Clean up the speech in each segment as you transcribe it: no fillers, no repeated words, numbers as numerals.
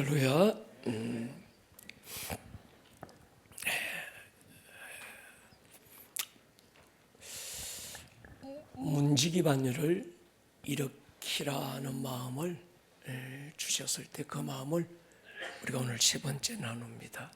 할렐루야. 문지기 반열을 일으키라는 마음을 주셨을 때 그 마음을 우리가 오늘 세 번째 나눕니다.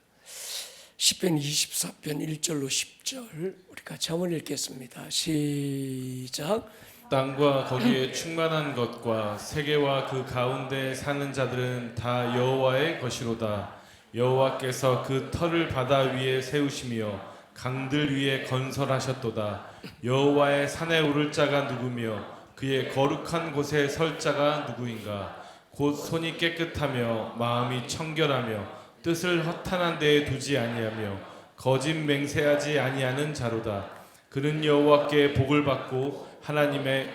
시편 24편 1절로 10절 우리 같이 한번 읽겠습니다. 시작. 땅과 거기에 충만한 것과 세계와 그 가운데 사는 자들은 다 여호와의 것이로다. 여호와께서 그 터를 바다 위에 세우시며 강들 위에 건설하셨도다. 여호와의 산에 오를 자가 누구며 그의 거룩한 곳에 설 자가 누구인가. 곧 손이 깨끗하며 마음이 청결하며 뜻을 허탄한 데에 두지 아니하며 거짓 맹세하지 아니하는 자로다. 그는 여호와께 복을 받고 하나님의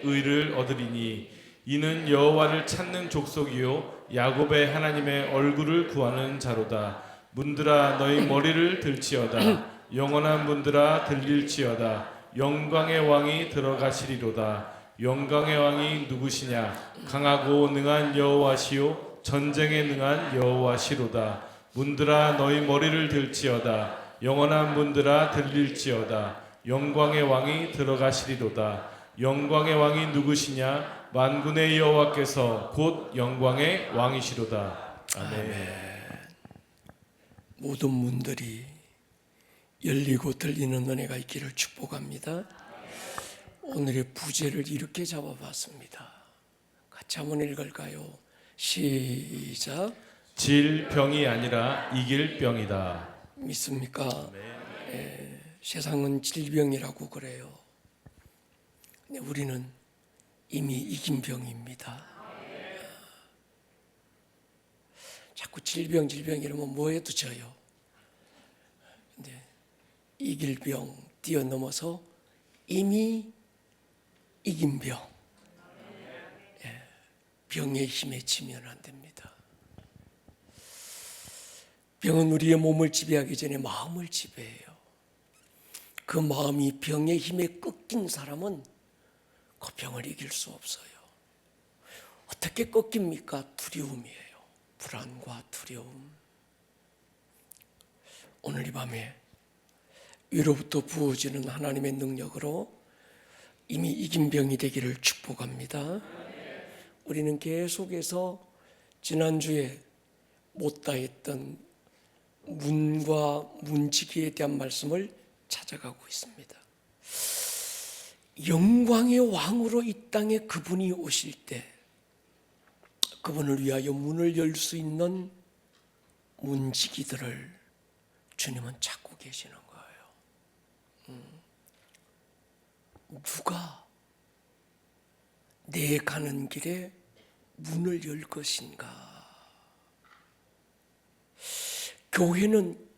의를 얻으리니 이는 여호와를 찾는 족속이요 야곱의 하나님의 얼굴을 구하는 자로다. 문들아 너희 머리를 들지어다. 영원한 문들아 들릴지어다. 영광의 왕이 들어가시리로다. 영광의 왕이 누구시냐? 강하고 능한 여호와시요 전쟁에 능한 여호와시로다. 문들아 너희 머리를 들지어다. 영원한 문들아 들릴지어다. 영광의 왕이 들어가시리로다. 영광의 왕이 누구시냐? 만군의 여호와께서 곧 영광의 왕이시로다. 아멘. 모든 문들이 열리고 들리는 은혜가 있기를 축복합니다. 오늘의 부제를 이렇게 잡아봤습니다. 같이 한번 읽을까요? 시작. 질병이 아니라 이길 병이다. 믿습니까? 세상은 질병이라고 그래요. 근데 우리는 이미 이긴 병입니다. 자꾸 질병 이러면 뭐 해도 져요. 근데 이길 병 뛰어넘어서 이미 이긴 병. 병의 힘에 지면 안 됩니다. 병은 우리의 몸을 지배하기 전에 마음을 지배해요. 그 마음이 병의 힘에 꺾인 사람은 그 병을 이길 수 없어요. 어떻게 꺾입니까? 두려움이에요. 불안과 두려움. 오늘 이 밤에 위로부터 부어지는 하나님의 능력으로 이미 이긴 병이 되기를 축복합니다. 우리는 계속해서 지난주에 못다 했던 문과 문지기에 대한 말씀을 찾아가고 있습니다. 영광의 왕으로 이 땅에 그분이 오실 때 그분을 위하여 문을 열 수 있는 문지기들을 주님은 찾고 계시는 거예요. 누가 내 가는 길에 문을 열 것인가? 교회는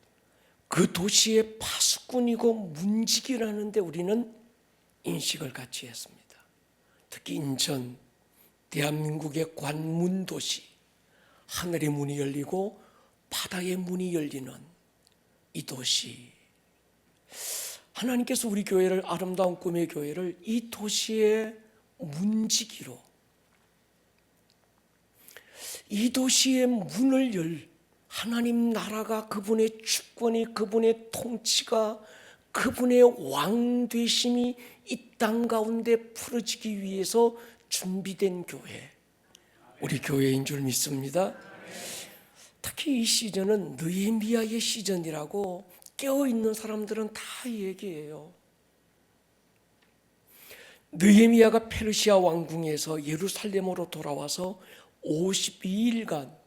그 도시의 파수꾼이고 문지기라는데 우리는 인식을 같이 했습니다. 특히 인천, 대한민국의 관문 도시, 하늘의 문이 열리고 바다의 문이 열리는 이 도시. 하나님께서 우리 교회를, 아름다운 꿈의 교회를 이 도시의 문지기로, 이 도시의 문을 열 하나님 나라가, 그분의 주권이, 그분의 통치가, 그분의 왕되심이 이 땅 가운데 풀어지기 위해서 준비된 교회, 우리 교회인 줄 믿습니다. 특히 이 시즌은 느헤미야의 시즌이라고 깨어있는 사람들은 다 얘기해요. 느헤미야가 페르시아 왕궁에서 예루살렘으로 돌아와서 52일간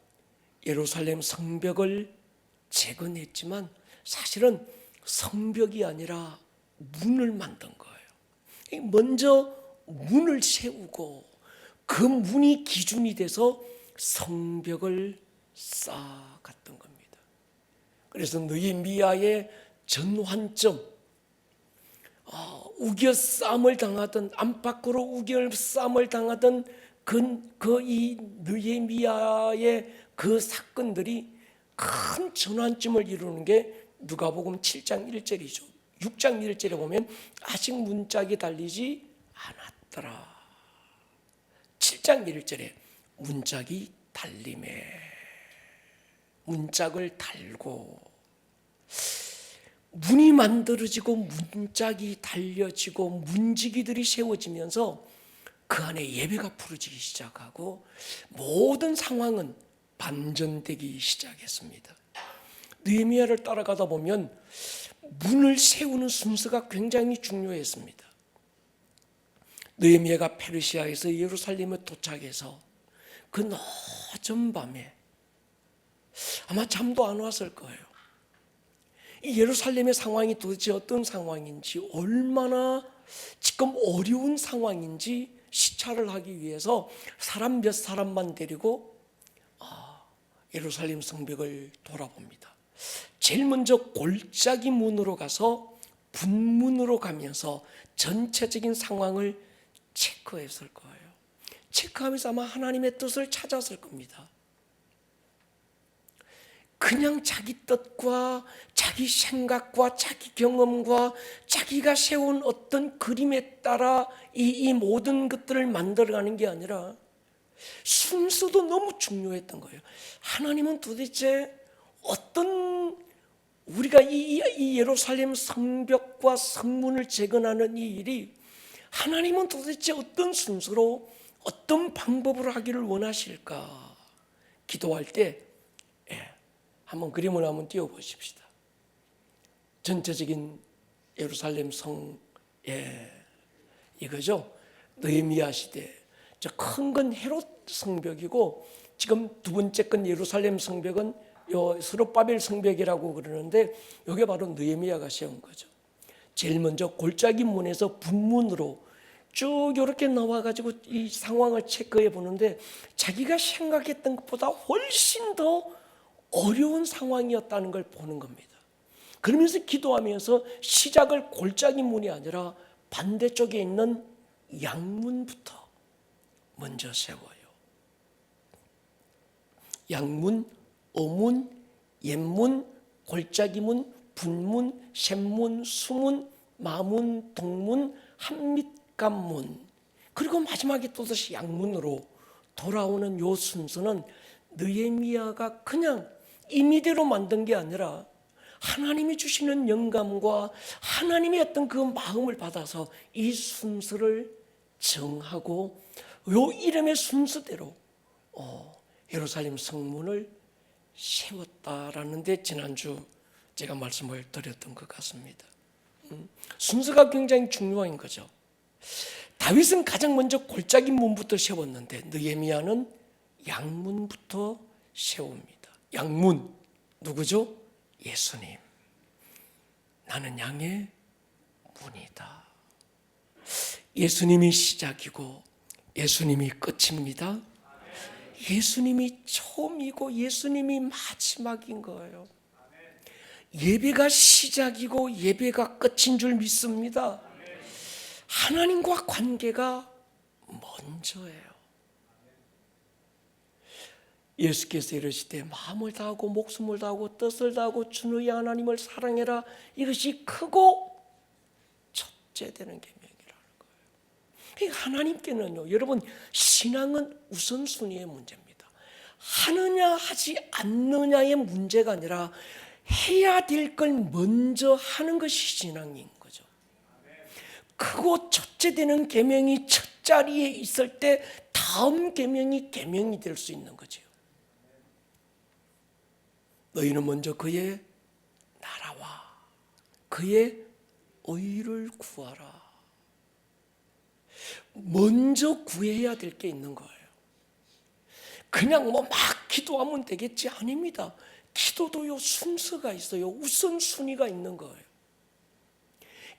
예루살렘 성벽을 재건했지만 사실은 성벽이 아니라 문을 만든 거예요. 먼저 문을 세우고 그 문이 기준이 돼서 성벽을 쌓아갔던 겁니다. 그래서 느헤미야의 전환점, 우겨싸움을 당하던, 안팎으로 우겨싸움을 당하던 이 느헤미야의 그 사건들이 큰 전환점을 이루는 게 누가복음 7장 1절이죠. 6장 1절에 보면 아직 문짝이 달리지 않았더라. 7장 1절에 문짝이 달림에. 문짝을 달고 문이 만들어지고 문짝이 달려지고 문지기들이 세워지면서 그 안에 예배가 부르지기 시작하고 모든 상황은 반전되기 시작했습니다. 느헤미야를 따라가다 보면 문을 세우는 순서가 굉장히 중요했습니다. 느헤미야가 페르시아에서 예루살렘에 도착해서 그 늦은 밤에 아마 잠도 안 왔을 거예요. 이 예루살렘의 상황이 도대체 어떤 상황인지, 얼마나 지금 어려운 상황인지 시찰을 하기 위해서 사람 몇 사람만 데리고 예루살렘 성벽을 돌아봅니다. 제일 먼저 골짜기 문으로 가서 분문으로 가면서 전체적인 상황을 체크했을 거예요. 체크하면서 아마 하나님의 뜻을 찾았을 겁니다. 그냥 자기 뜻과 자기 생각과 자기 경험과 자기가 세운 어떤 그림에 따라 이 모든 것들을 만들어가는 게 아니라 순서도 너무 중요했던 거예요. 하나님은 도대체 어떤, 우리가 이 예루살렘 성벽과 성문을 재건하는 이 일이 하나님은 도대체 어떤 순서로 어떤 방법으로 하기를 원하실까? 기도할 때 한번 그림을 한번 띄워보십시다. 전체적인 예루살렘 성, 이거죠. 느헤미야 시대. 저 큰 건 헤롯 성벽이고, 지금 두 번째 건 예루살렘 성벽은 요 스룹바벨 성벽이라고 그러는데, 이게 바로 느헤미야가 세운 거죠. 제일 먼저 골짜기 문에서 분문으로 쭉 이렇게 나와가지고 이 상황을 체크해 보는데, 자기가 생각했던 것보다 훨씬 더 어려운 상황이었다는 걸 보는 겁니다. 그러면서 기도하면서 시작을 골짜기 문이 아니라 반대쪽에 있는 양문부터 먼저 세워요. 양문, 어문, 옛문, 골짜기문, 분문, 샘문, 수문, 마문, 동문, 한밑간문, 그리고 마지막에 또다시 양문으로 돌아오는 요 순서는 느헤미야가 그냥 임의대로 만든 게 아니라 하나님이 주시는 영감과 하나님의 어떤 그 마음을 받아서 이 순서를 정하고 요 이름의 순서대로 예루살렘 성문을 세웠다라는 데 지난주 제가 말씀을 드렸던 것 같습니다. 순서가 굉장히 중요한 거죠. 다윗은 가장 먼저 골짜기 문부터 세웠는데 느헤미야는 양문부터 세웁니다. 양문 누구죠? 예수님. 나는 양의 문이다. 예수님이 시작이고 예수님이 끝입니다. 예수님이 처음이고 예수님이 마지막인 거예요. 예배가 시작이고 예배가 끝인 줄 믿습니다. 하나님과 관계가 먼저예요. 예수께서 이르시되 마음을 다하고 목숨을 다하고 뜻을 다하고 주 너희 하나님을 사랑해라. 이것이 크고 첫째 되는 계명이라는 거예요. 하나님께는요, 여러분, 신앙은 우선순위의 문제입니다. 하느냐 하지 않느냐의 문제가 아니라 해야 될 걸 먼저 하는 것이 신앙인 거죠. 크고 첫째 되는 계명이 첫 자리에 있을 때 다음 계명이 계명이 될 수 있는 거죠. 너희는 먼저 그의 나라와 그의 의를 구하라. 먼저 구해야 될 게 있는 거예요. 그냥 막 기도하면 되겠지? 아닙니다. 기도도요, 순서가 있어요. 우선순위가 있는 거예요.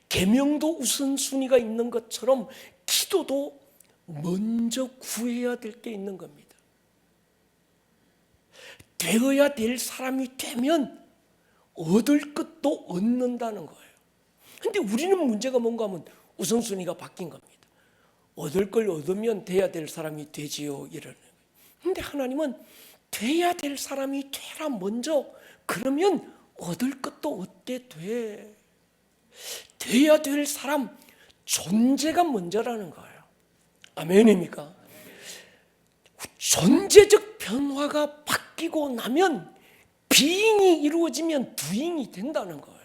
계명도 우선순위가 있는 것처럼 기도도 먼저 구해야 될 게 있는 겁니다. 되어야 될 사람이 되면 얻을 것도 얻는다는 거예요. 근데 우리는 문제가 뭔가 하면 우선순위가 바뀐 겁니다. 얻을 걸 얻으면 돼야 될 사람이 되지요, 이러는 거예요. 근데 하나님은 돼야 될 사람이 되라 먼저. 그러면 얻을 것도 얻게 돼. 돼야 될 사람 존재가 먼저라는 거예요. 아멘입니까? 존재적 변화가 바뀌고 나면 비잉이 이루어지면 두잉이 된다는 거예요.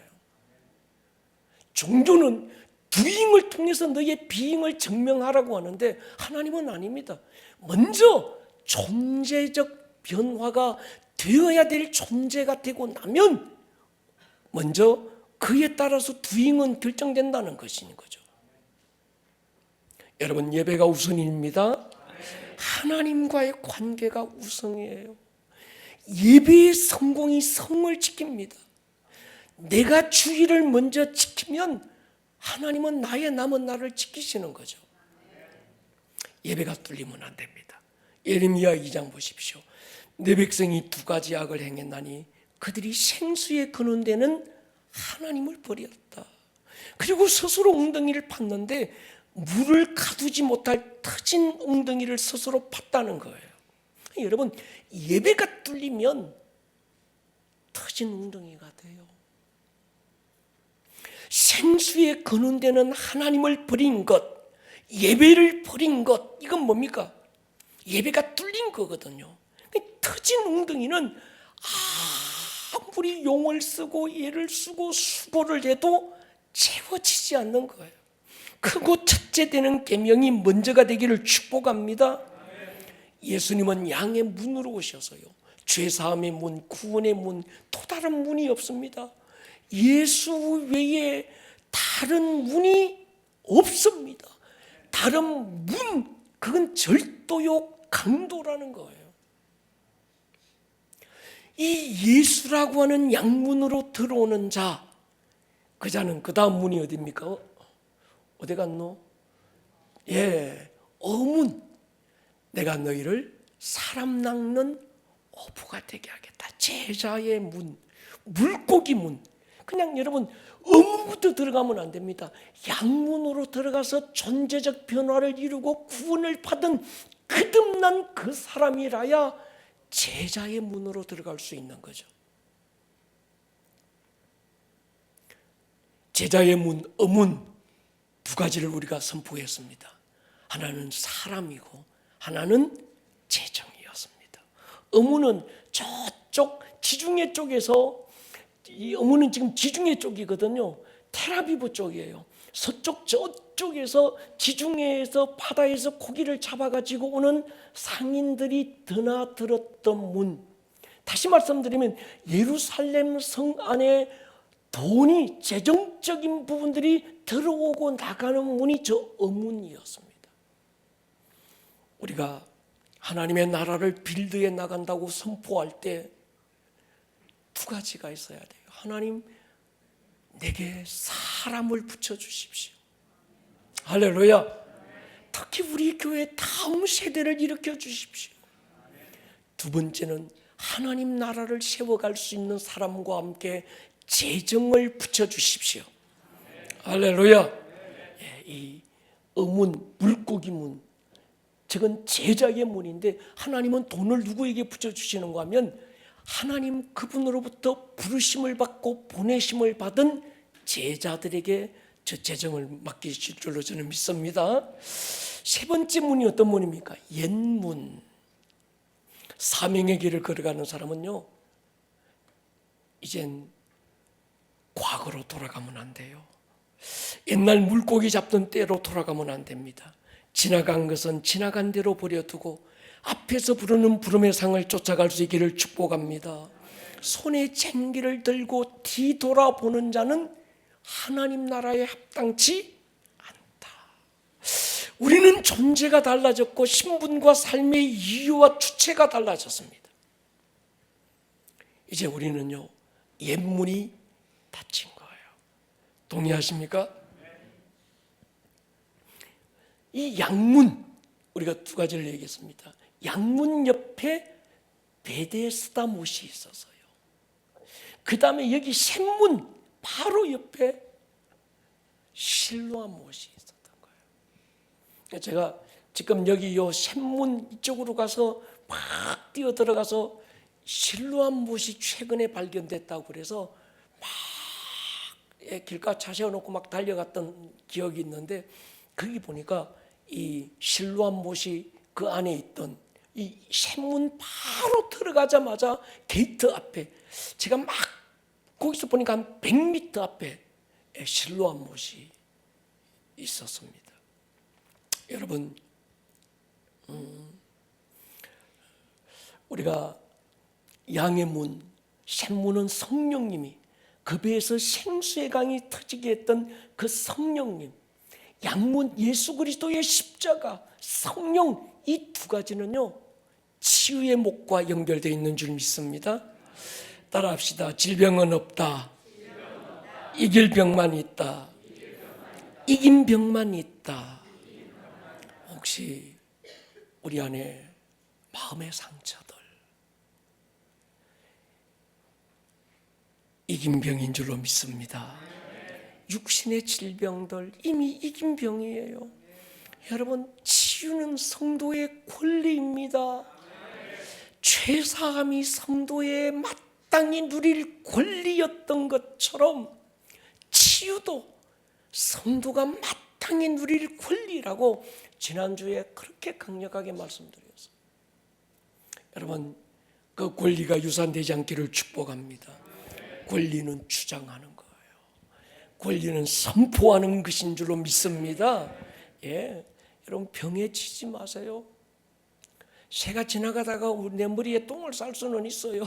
종교는 두잉을 통해서 너의 비잉을 증명하라고 하는데 하나님은 아닙니다. 먼저 존재적 변화가 되어야 될 존재가 되고 나면 먼저 그에 따라서 두잉은 결정된다는 것인 거죠. 여러분, 예배가 우선입니다. 하나님과의 관계가 우선이에요. 예배의 성공이 성을 지킵니다. 내가 주의를 먼저 지키면 하나님은 나의 남은 날을 지키시는 거죠. 예배가 뚫리면 안 됩니다. 예레미야 2장 보십시오. 내 백성이 두 가지 악을 행했나니 그들이 생수에 거는 데는 하나님을 버렸다. 그리고 스스로 웅덩이를 팠는데 물을 가두지 못할 터진 웅덩이를 스스로 팠다는 거예요. 여러분, 예배가 뚫리면 터진 웅덩이가 돼요. 생수에 거는 데는 하나님을 버린 것, 예배를 버린 것, 이건 뭡니까? 예배가 뚫린 거거든요. 터진 웅덩이는 아무리 용을 쓰고 애를 쓰고 수고를 해도 채워지지 않는 거예요. 크고 첫째 되는 계명이 먼저가 되기를 축복합니다. 예수님은 양의 문으로 오셔서요, 죄사함의 문, 구원의 문, 또 다른 문이 없습니다. 예수 외에 다른 문이 없습니다. 다른 문, 그건 절도요 강도라는 거예요. 이 예수라고 하는 양문으로 들어오는 자, 그 자는 그 다음 문이 어디입니까? 어디 갔노? 예, 어문. 내가 너희를 사람 낚는 어부가 되게 하겠다. 제자의 문, 물고기 문. 그냥 여러분 어문부터 들어가면 안 됩니다. 양문으로 들어가서 존재적 변화를 이루고 구원을 받은 거듭난 그 사람이라야 제자의 문으로 들어갈 수 있는 거죠. 제자의 문, 어문 두 가지를 우리가 선포했습니다. 하나는 사람이고 하나는 재정이었습니다. 어문은 저쪽 지중해 쪽에서, 이 어문은 지금 지중해 쪽이거든요. 텔아비브 쪽이에요. 서쪽 저쪽에서 지중해에서 바다에서 고기를 잡아가지고 오는 상인들이 드나들었던 문. 다시 말씀드리면 예루살렘 성 안에 돈이, 재정적인 부분들이 들어오고 나가는 문이 저 어문이었습니다. 우리가 하나님의 나라를 빌드해 나간다고 선포할 때 두 가지가 있어야 돼요. 하나님, 내게 사람을 붙여주십시오. 할렐루야. 특히 우리 교회 다음 세대를 일으켜 주십시오. 두 번째는 하나님 나라를 세워갈 수 있는 사람과 함께 재정을 붙여주십시오. 할렐루야. 이 어문, 물고기 문, 저건 제자의 문인데 하나님은 돈을 누구에게 붙여주시는가 하면 하나님 그분으로부터 부르심을 받고 보내심을 받은 제자들에게 저 재정을 맡기실 줄로 저는 믿습니다. 세 번째 문이 어떤 문입니까? 옛문. 사명의 길을 걸어가는 사람은요, 이젠 과거로 돌아가면 안 돼요. 옛날 물고기 잡던 때로 돌아가면 안 됩니다. 지나간 것은 지나간 대로 버려두고 앞에서 부르는 부름의 상을 쫓아갈 수 있기를 축복합니다. 손에 쟁기를 들고 뒤돌아보는 자는 하나님 나라에 합당치 않다. 우리는 존재가 달라졌고 신분과 삶의 이유와 주체가 달라졌습니다. 이제 우리는요, 옛문이 닫힌 거예요. 동의하십니까? 이 양문, 우리가 두 가지를 얘기했습니다. 양문 옆에 베데스다 못이 있어서요. 그 다음에 여기 샘문 바로 옆에 실로암 못이 있었던 거예요. 제가 지금 여기 요 샘문 이쪽으로 가서 막 뛰어 들어가서 실로암 못이 최근에 발견됐다고 그래서 막 길가 차 세워놓고 막 달려갔던 기억이 있는데, 거기 보니까 이 실로암 못이 그 안에 있던 이 샘문 바로 들어가자마자 게이트 앞에 제가 막 거기서 보니까 한 100m 앞에 실로암 못이 있었습니다. 여러분, 우리가 양의 문, 샘문은 성령님이, 그 배에서 생수의 강이 터지게 했던 그 성령님, 양문 예수 그리스도의 십자가, 성령, 이 두 가지는요 치유의 목과 연결되어 있는 줄 믿습니다. 따라합시다. 질병은 없다. 이길 병만 있다. 이긴 병만 있다. 혹시 우리 안에 마음의 상처들, 이긴 병인 줄로 믿습니다. 육신의 질병들 이미 이긴 병이에요. 여러분, 치유는 성도의 권리입니다. 죄사함이 성도의 마땅히 누릴 권리였던 것처럼 치유도 성도가 마땅히 누릴 권리라고 지난주에 그렇게 강력하게 말씀드렸어요. 여러분, 그 권리가 유산되지 않기를 축복합니다. 권리는 주장하는 거예요. 권리는 선포하는 것인 줄로 믿습니다. 여러분, 병에 치지 마세요. 새가 지나가다가 내 머리에 똥을 쌀 수는 있어요.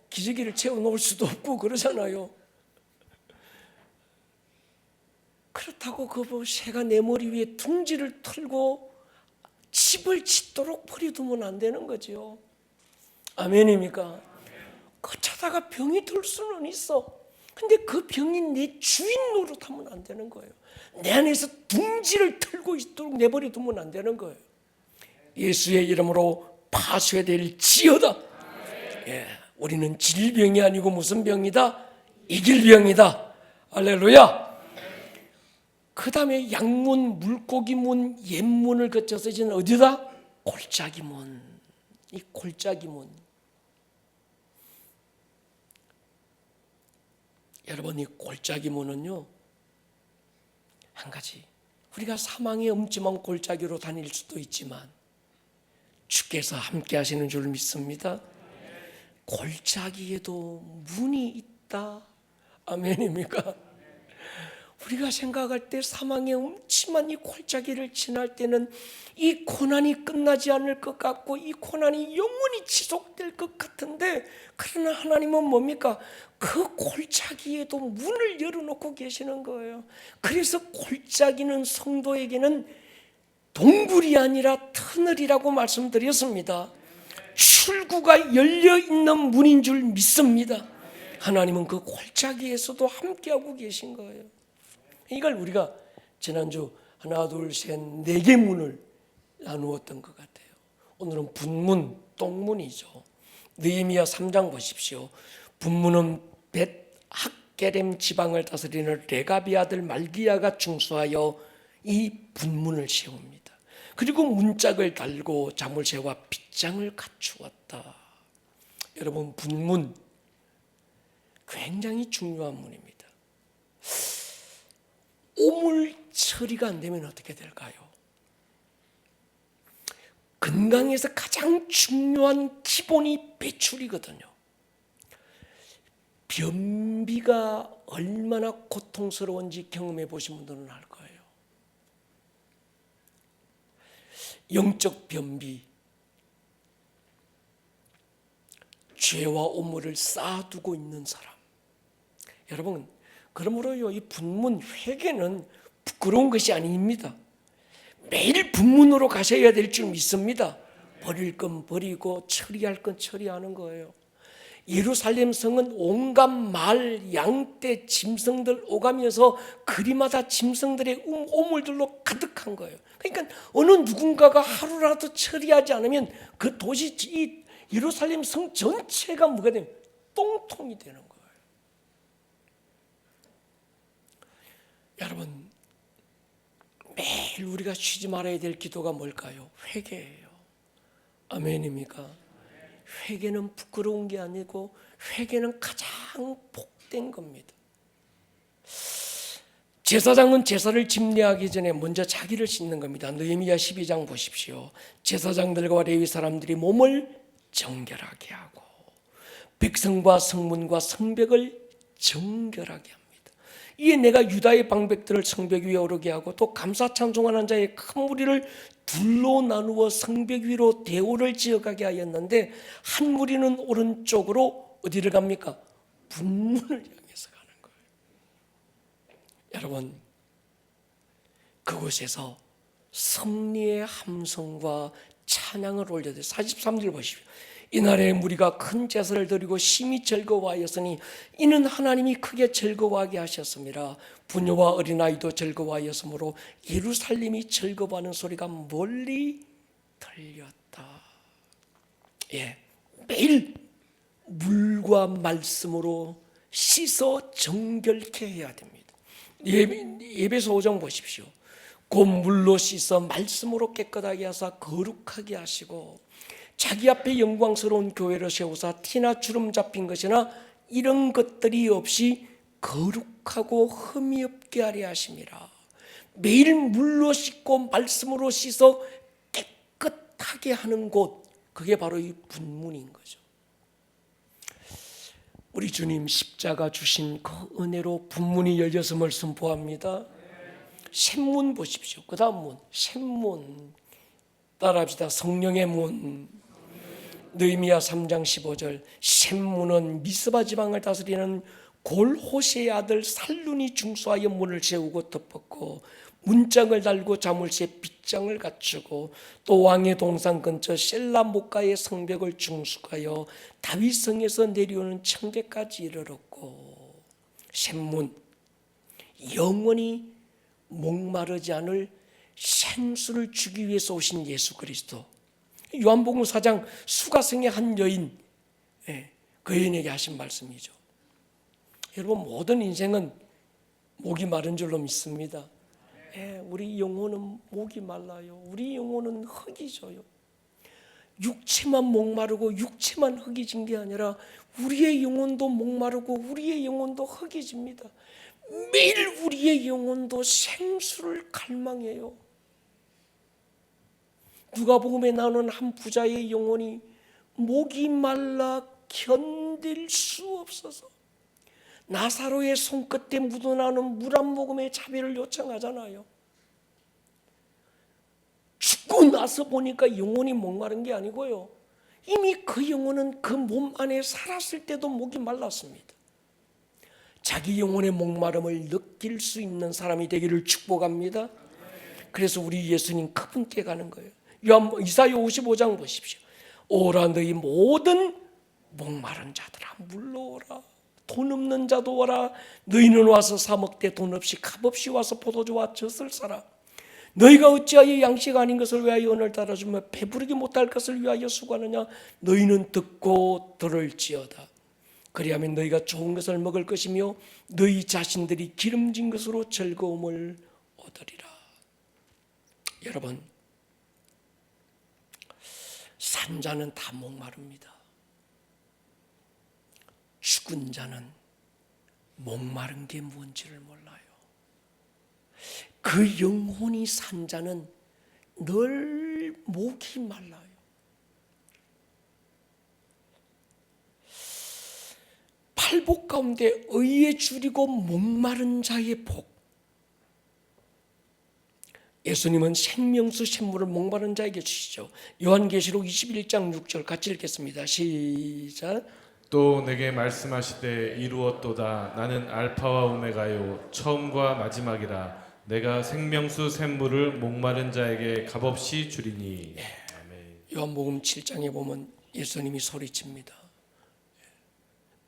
기저귀를 채워 놓을 수도 없고 그러잖아요. 그렇다고 새가 내 머리 위에 둥지를 털고 집을 짓도록 버려두면 안 되는 거죠. 아멘입니까? 그러다가 병이 들 수는 있어. 근데 그 병이 내 주인 노릇하면 안 되는 거예요. 내 안에서 둥지를 털고 있도록 내버려 두면 안 되는 거예요. 예수의 이름으로 파쇄될지어다. 우리는 질병이 아니고 무슨 병이다? 이길 병이다. 할렐루야. 그 다음에 양문, 물고기문, 옛문을 거쳐서 이제는 어디다? 골짜기문. 이 골짜기문. 여러분, 이 골짜기문은요 한 가지, 우리가 사망의 음침한 골짜기로 다닐 수도 있지만 주께서 함께 하시는 줄 믿습니다. 골짜기에도 문이 있다. 아멘입니까? 우리가 생각할 때 사망의 음침한 이 골짜기를 지날 때는 이 고난이 끝나지 않을 것 같고 이 고난이 영원히 지속될 것 같은데, 그러나 하나님은 뭡니까? 그 골짜기에도 문을 열어놓고 계시는 거예요. 그래서 골짜기는 성도에게는 동굴이 아니라 터널이라고 말씀드렸습니다. 출구가 열려있는 문인 줄 믿습니다. 하나님은 그 골짜기에서도 함께하고 계신 거예요. 이걸 우리가 지난주 하나 둘 셋 4개 문을 나누었던 것 같아요. 오늘은 분문, 똥문이죠. 느헤미야 3장 보십시오. 분문은 벳 학게렘 지방을 다스리는 레가비 아들 말기야가 중수하여 이 분문을 세웁니다. 그리고 문짝을 달고 자물쇠와 빗장을 갖추었다. 여러분, 분문 굉장히 중요한 문입니다. 오물 처리가 안 되면 어떻게 될까요? 건강에서 가장 중요한 기본이 배출이거든요. 변비가 얼마나 고통스러운지 경험해 보신 분들은 알 거예요. 영적 변비, 죄와 오물을 쌓아두고 있는 사람. 여러분, 그러므로요, 이 분문 회개는 부끄러운 것이 아닙니다. 매일 분문으로 가셔야 될 줄 믿습니다. 버릴 건 버리고 처리할 건 처리하는 거예요. 예루살렘 성은 온갖 말, 양떼, 짐승들 오가면서 거리마다 짐승들의 오물들로 가득한 거예요. 그러니까 어느 누군가가 하루라도 처리하지 않으면 그 도시, 이 예루살렘 성 전체가 뭐가 되면 똥통이 되는 거예요. 여러분, 매일 우리가 쉬지 말아야 될 기도가 뭘까요? 회개예요. 아멘입니까? 회개는 부끄러운 게 아니고 회개는 가장 복된 겁니다. 제사장은 제사를 집례하기 전에 먼저 자기를 씻는 겁니다. 느헤미야 12장 보십시오. 제사장들과 레위 사람들이 몸을 정결하게 하고 백성과 성문과 성벽을 정결하게 합니다. 이에 내가 유다의 방백들을 성벽 위에 오르게 하고 또 감사 찬송하는 자의 큰 무리를 둘로 나누어 성벽 위로 대오를 지어가게 하였는데 한 무리는 오른쪽으로 어디를 갑니까? 분문을 향해서 가는 거예요. 여러분, 그곳에서 승리의 함성과 찬양을 올려야 43절 보십시오. 이날에 무리가 큰 제사를 드리고 심히 즐거워하였으니 이는 하나님이 크게 즐거워하게 하셨습니다. 부녀와 어린아이도 즐거워하였으므로 예루살렘이 즐거워하는 소리가 멀리 들렸다. 매일 물과 말씀으로 씻어 정결케 해야 됩니다. 예배서 5장 보십시오. 곧 물로 씻어 말씀으로 깨끗하게 하사 거룩하게 하시고 자기 앞에 영광스러운 교회를 세우사 티나 주름 잡힌 것이나 이런 것들이 없이 거룩하고 흠이 없게 하려 하심이라. 매일 물로 씻고 말씀으로 씻어 깨끗하게 하는 곳, 그게 바로 이 분문인 거죠. 우리 주님 십자가 주신 그 은혜로 분문이 열렸음을 선포합니다. 샘문 보십시오. 그 다음 문, 샘문 따라합시다. 성령의 문. 느헤미야 3장 15절 샘문은 미스바 지방을 다스리는 골호세의 아들 살룬이 중수하여 문을 세우고 덮었고 문장을 달고 자물쇠 빗장을 갖추고 또 왕의 동산 근처 셀라 목가의 성벽을 중수하여 다윗성에서 내려오는 청계까지 이르렀고 샘문, 영원히 목마르지 않을 생수를 주기 위해서 오신 예수 그리스도. 요한복음 4장 수가성의 한 여인, 그 여인에게 하신 말씀이죠. 여러분, 모든 인생은 목이 마른 줄로 믿습니다. 우리 영혼은 목이 말라요. 우리 영혼은 흙이 져요. 육체만 목마르고 육체만 흙이 진 게 아니라 우리의 영혼도 목마르고 우리의 영혼도 흙이 집니다. 매일 우리의 영혼도 생수를 갈망해요. 누가복음에 나오는 한 부자의 영혼이 목이 말라 견딜 수 없어서 나사로의 손끝에 묻어나오는 물 한 모금의 자비를 요청하잖아요. 죽고 나서 보니까 영혼이 목마른 게 아니고요, 이미 그 영혼은 그 몸 안에 살았을 때도 목이 말랐습니다. 자기 영혼의 목마름을 느낄 수 있는 사람이 되기를 축복합니다. 그래서 우리 예수님 그분께 가는 거예요. 이사야 55장 보십시오. 오라 너희 모든 목마른 자들아 물러오라. 돈 없는 자도 오라. 너희는 와서 사 먹되 돈 없이 값없이 와서 포도주와 젖을 사라. 너희가 어찌하여 양식 아닌 것을 위하여 은을 따라주며 배부르게 못할 것을 위하여 수고하느냐. 너희는 듣고 들을지어다. 그리하면 너희가 좋은 것을 먹을 것이며 너희 자신들이 기름진 것으로 즐거움을 얻으리라. 여러분, 산 자는 다 목마릅니다. 죽은 자는 목마른 게 뭔지를 몰라요. 그 영혼이 산 자는 늘 목이 말라요. 팔복 가운데 의에 줄이고 목마른 자의 복. 예수님은 생명수 샘물을 목마른 자에게 주시죠. 요한계시록 21장 6절 같이 읽겠습니다. 시작. 또 내게 말씀하시되 이루었도다. 나는 알파와 오메가요 처음과 마지막이라. 내가 생명수 샘물을 목마른 자에게 값없이 주리니. 아멘. 요한복음 7장에 보면 예수님이 소리칩니다.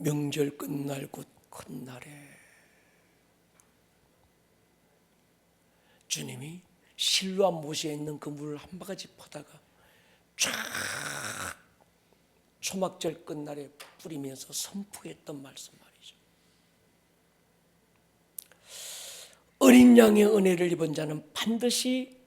명절 끝날 곧 큰 날에 주님이 실로암 못에 있는 그 물을 한 바가지 퍼다가 쫙 초막절 끝날에 뿌리면서 선포했던 말씀 말이죠. 어린 양의 은혜를 입은 자는 반드시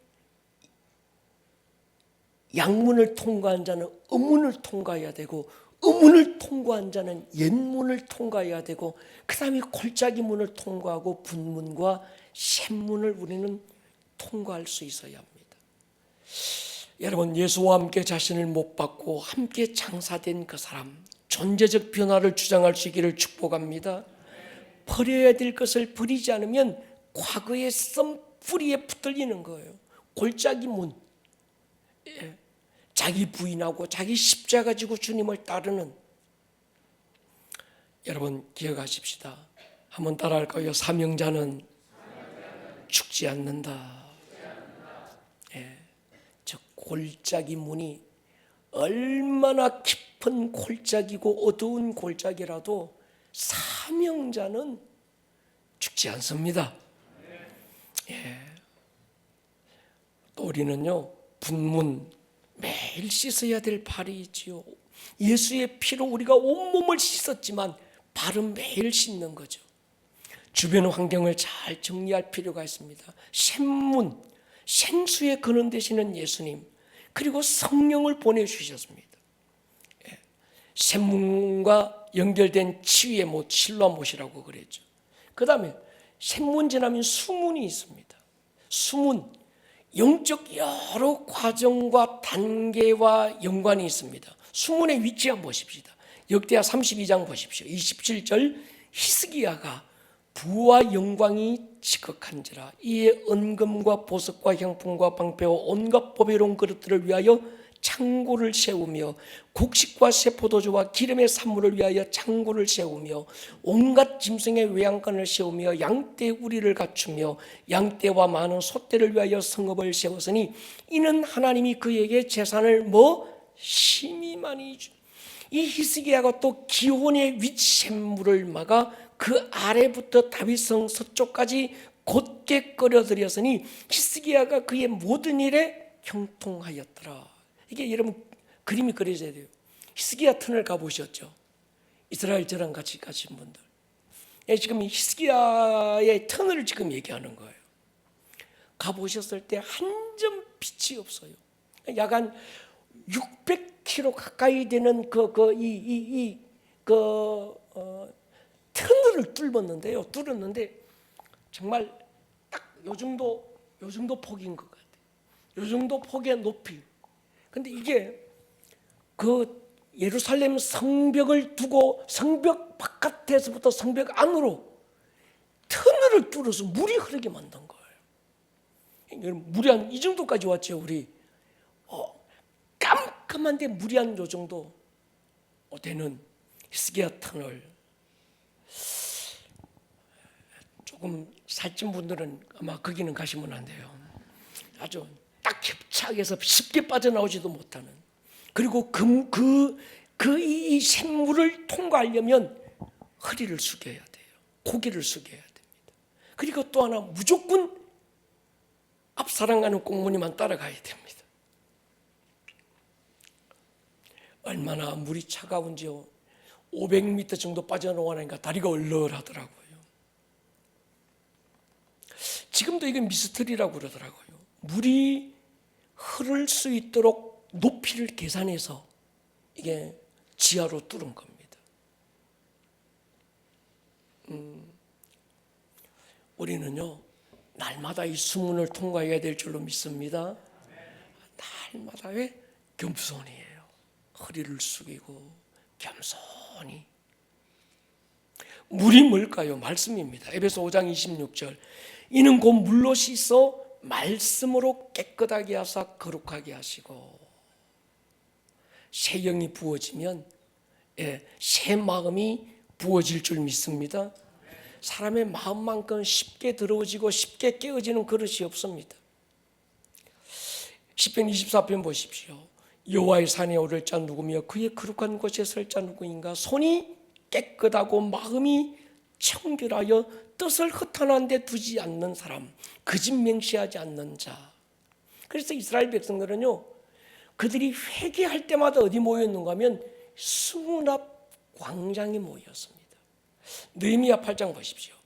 양문을 통과한 자는 음문을 통과해야 되고 음문을 통과한 자는 옛문을 통과해야 되고 그 다음에 골짜기 문을 통과하고 분문과 샘문을 우리는 통과할 수 있어야 합니다. 여러분, 예수와 함께 자신을 못 받고 함께 장사된 그 사람, 존재적 변화를 주장할 수 있기를 축복합니다. 버려야 될 것을 버리지 않으면 과거의 썸뿌리에 붙들리는 거예요. 골짜기 문. 자기 부인하고 자기 십자가 지고 주님을 따르는. 여러분 기억하십시다. 한번 따라할까요? 사명자는 죽지 않는다. 저 골짜기 문이 얼마나 깊은 골짜기고 어두운 골짜기라도 사명자는 죽지 않습니다. 또 우리는요, 분문 매일 씻어야 될 발이 있지요. 예수의 피로 우리가 온몸을 씻었지만 발은 매일 씻는 거죠. 주변 환경을 잘 정리할 필요가 있습니다. 샘문, 생수의 근원 되시는 예수님, 그리고 성령을 보내주셨습니다. 샘문과 연결된 치유의 못, 실로암못이라고 그랬죠. 그 다음에 샘문 지나면 수문이 있습니다. 수문, 영적 여러 과정과 단계와 연관이 있습니다. 수문의 위치 한번 보십시다. 역대하 32장 보십시오. 27절, 히스기야가 부와 영광이 지극한지라 이에 은금과 보석과 향품과 방패와 온갖 보배로운 그릇들을 위하여 창고를 세우며 곡식과 세포도주와 기름의 산물을 위하여 창고를 세우며 온갖 짐승의 외양간을 세우며 양떼 우리를 갖추며 양떼와 많은 소떼를 위하여 성읍을 세웠으니 이는 하나님이 그에게 재산을 심히 많이 주. 이 히스기야가 또 기온의 윗샘물을 막아 그 아래부터 다윗성 서쪽까지 곧게 끌어들였으니 히스기야가 그의 모든 일에 형통하였더라. 이게 여러분 그림이 그려져야 돼요. 히스기야 터널 가보셨죠? 이스라엘 저랑 같이 가신 분들. 지금 히스기야의 터널을 지금 얘기하는 거예요. 가보셨을 때 한 점 빛이 없어요. 약 한 600km 가까이 되는 터널을 뚫었는데 정말 딱 요 정도 폭인 것 같아요. 요 정도 폭의 높이. 근데 이게 그 예루살렘 성벽을 두고 성벽 바깥에서부터 성벽 안으로 터널을 뚫어서 물이 흐르게 만든 거예요. 물이 한 이 정도까지 왔죠. 우리 깜깜한데 물이 한 요 정도 되는 히스기야 터널. 조금 살찐 분들은 아마 거기는 가시면 안 돼요. 아주 딱 협착해서 쉽게 빠져나오지도 못하는. 그리고 이 샘물을 통과하려면 허리를 숙여야 돼요. 고개를 숙여야 됩니다. 그리고 또 하나 무조건 앞사랑하는 꽁무니만 따라가야 됩니다. 얼마나 물이 차가운지요. 500m 정도 빠져나오니까 다리가 얼얼하더라고요. 지금도 이건 미스터리라고 그러더라고요. 물이 흐를 수 있도록 높이를 계산해서 이게 지하로 뚫은 겁니다. 우리는요, 날마다 이 수문을 통과해야 될 줄로 믿습니다. 날마다 왜? 겸손이에요. 허리를 숙이고 겸손히. 물이 뭘까요? 말씀입니다. 에베소 5장 26절. 이는 곧 물로 씻어 말씀으로 깨끗하게 하사 거룩하게 하시고. 새 영이 부어지면 새 마음이 부어질 줄 믿습니다. 사람의 마음만큼 쉽게 들어오지고 쉽게 깨어지는 그릇이 없습니다. 시편 24편 보십시오. 여호와의 산에 오를 자 누구며 그의 거룩한 곳에 설 자 누구인가? 손이 깨끗하고 마음이 청결하여 뜻을 허탄한 데 두지 않는 사람, 거짓 맹세하지 않는 자. 그래서 이스라엘 백성들은요, 그들이 회개할 때마다 어디 모였는가 하면 수문 앞 광장에 모였습니다. 느헤미야 8장 보십시오.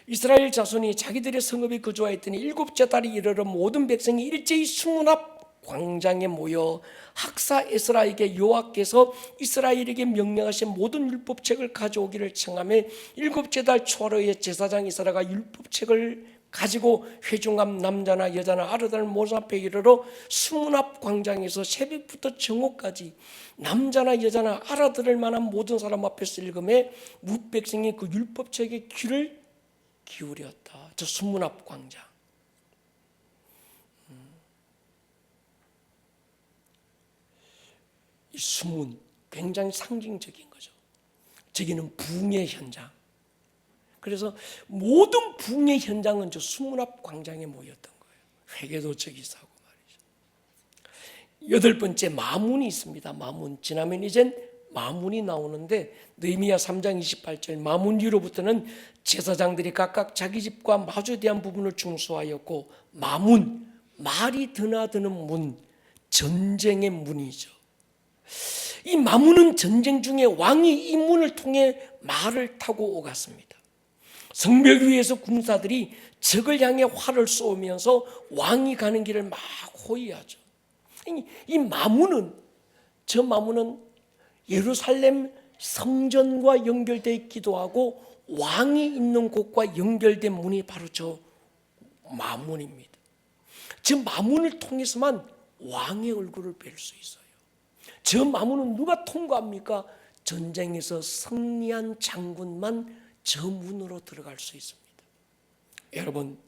이스라엘 자손이 자기들의 성읍에 거주하였더니 7째 달이 이르러 모든 백성이 일제히 수문 앞 광장에 모여 학사 에스라에게 여호와께서 이스라엘에게 명령하신 모든 율법책을 가져오기를 청하며 7째 달 초하루에 제사장 이스라가 율법책을 가지고 회중앞 남자나 여자나 아르달 모자 앞에 이르러 수문 앞 광장에서 새벽부터 정오까지 남자나 여자나 알아들을 만한 모든 사람 앞에서 읽음에 무백성이 그 율법책에 귀를 기울였다. 저 수문 앞 광장. 이 수문 굉장히 상징적인 거죠. 저기는 부흥의 현장. 그래서 모든 부흥의 현장은 저 수문 앞 광장에 모였던 거예요. 회개도 저기서 하고 말이죠. 여덟 번째 마문이 있습니다. 마문. 지나면 이젠 마문이 나오는데 느헤미야 3장 28절 마문 뒤로부터는 제사장들이 각각 자기 집과 마주대한 부분을 중수하였고 마문, 말이 드나드는 문, 전쟁의 문이죠. 이 마문은 전쟁 중에 왕이 이 문을 통해 말을 타고 오갔습니다. 성벽 위에서 군사들이 적을 향해 활을 쏘면서 왕이 가는 길을 막 호위하죠. 이 마문은, 저 마문은 예루살렘 성전과 연결되어 있기도 하고 왕이 있는 곳과 연결된 문이 바로 저 마문입니다. 저 마문을 통해서만 왕의 얼굴을 뵐 수 있어요. 저 마문은 누가 통과합니까? 전쟁에서 승리한 장군만 저 문으로 들어갈 수 있습니다. 여러분,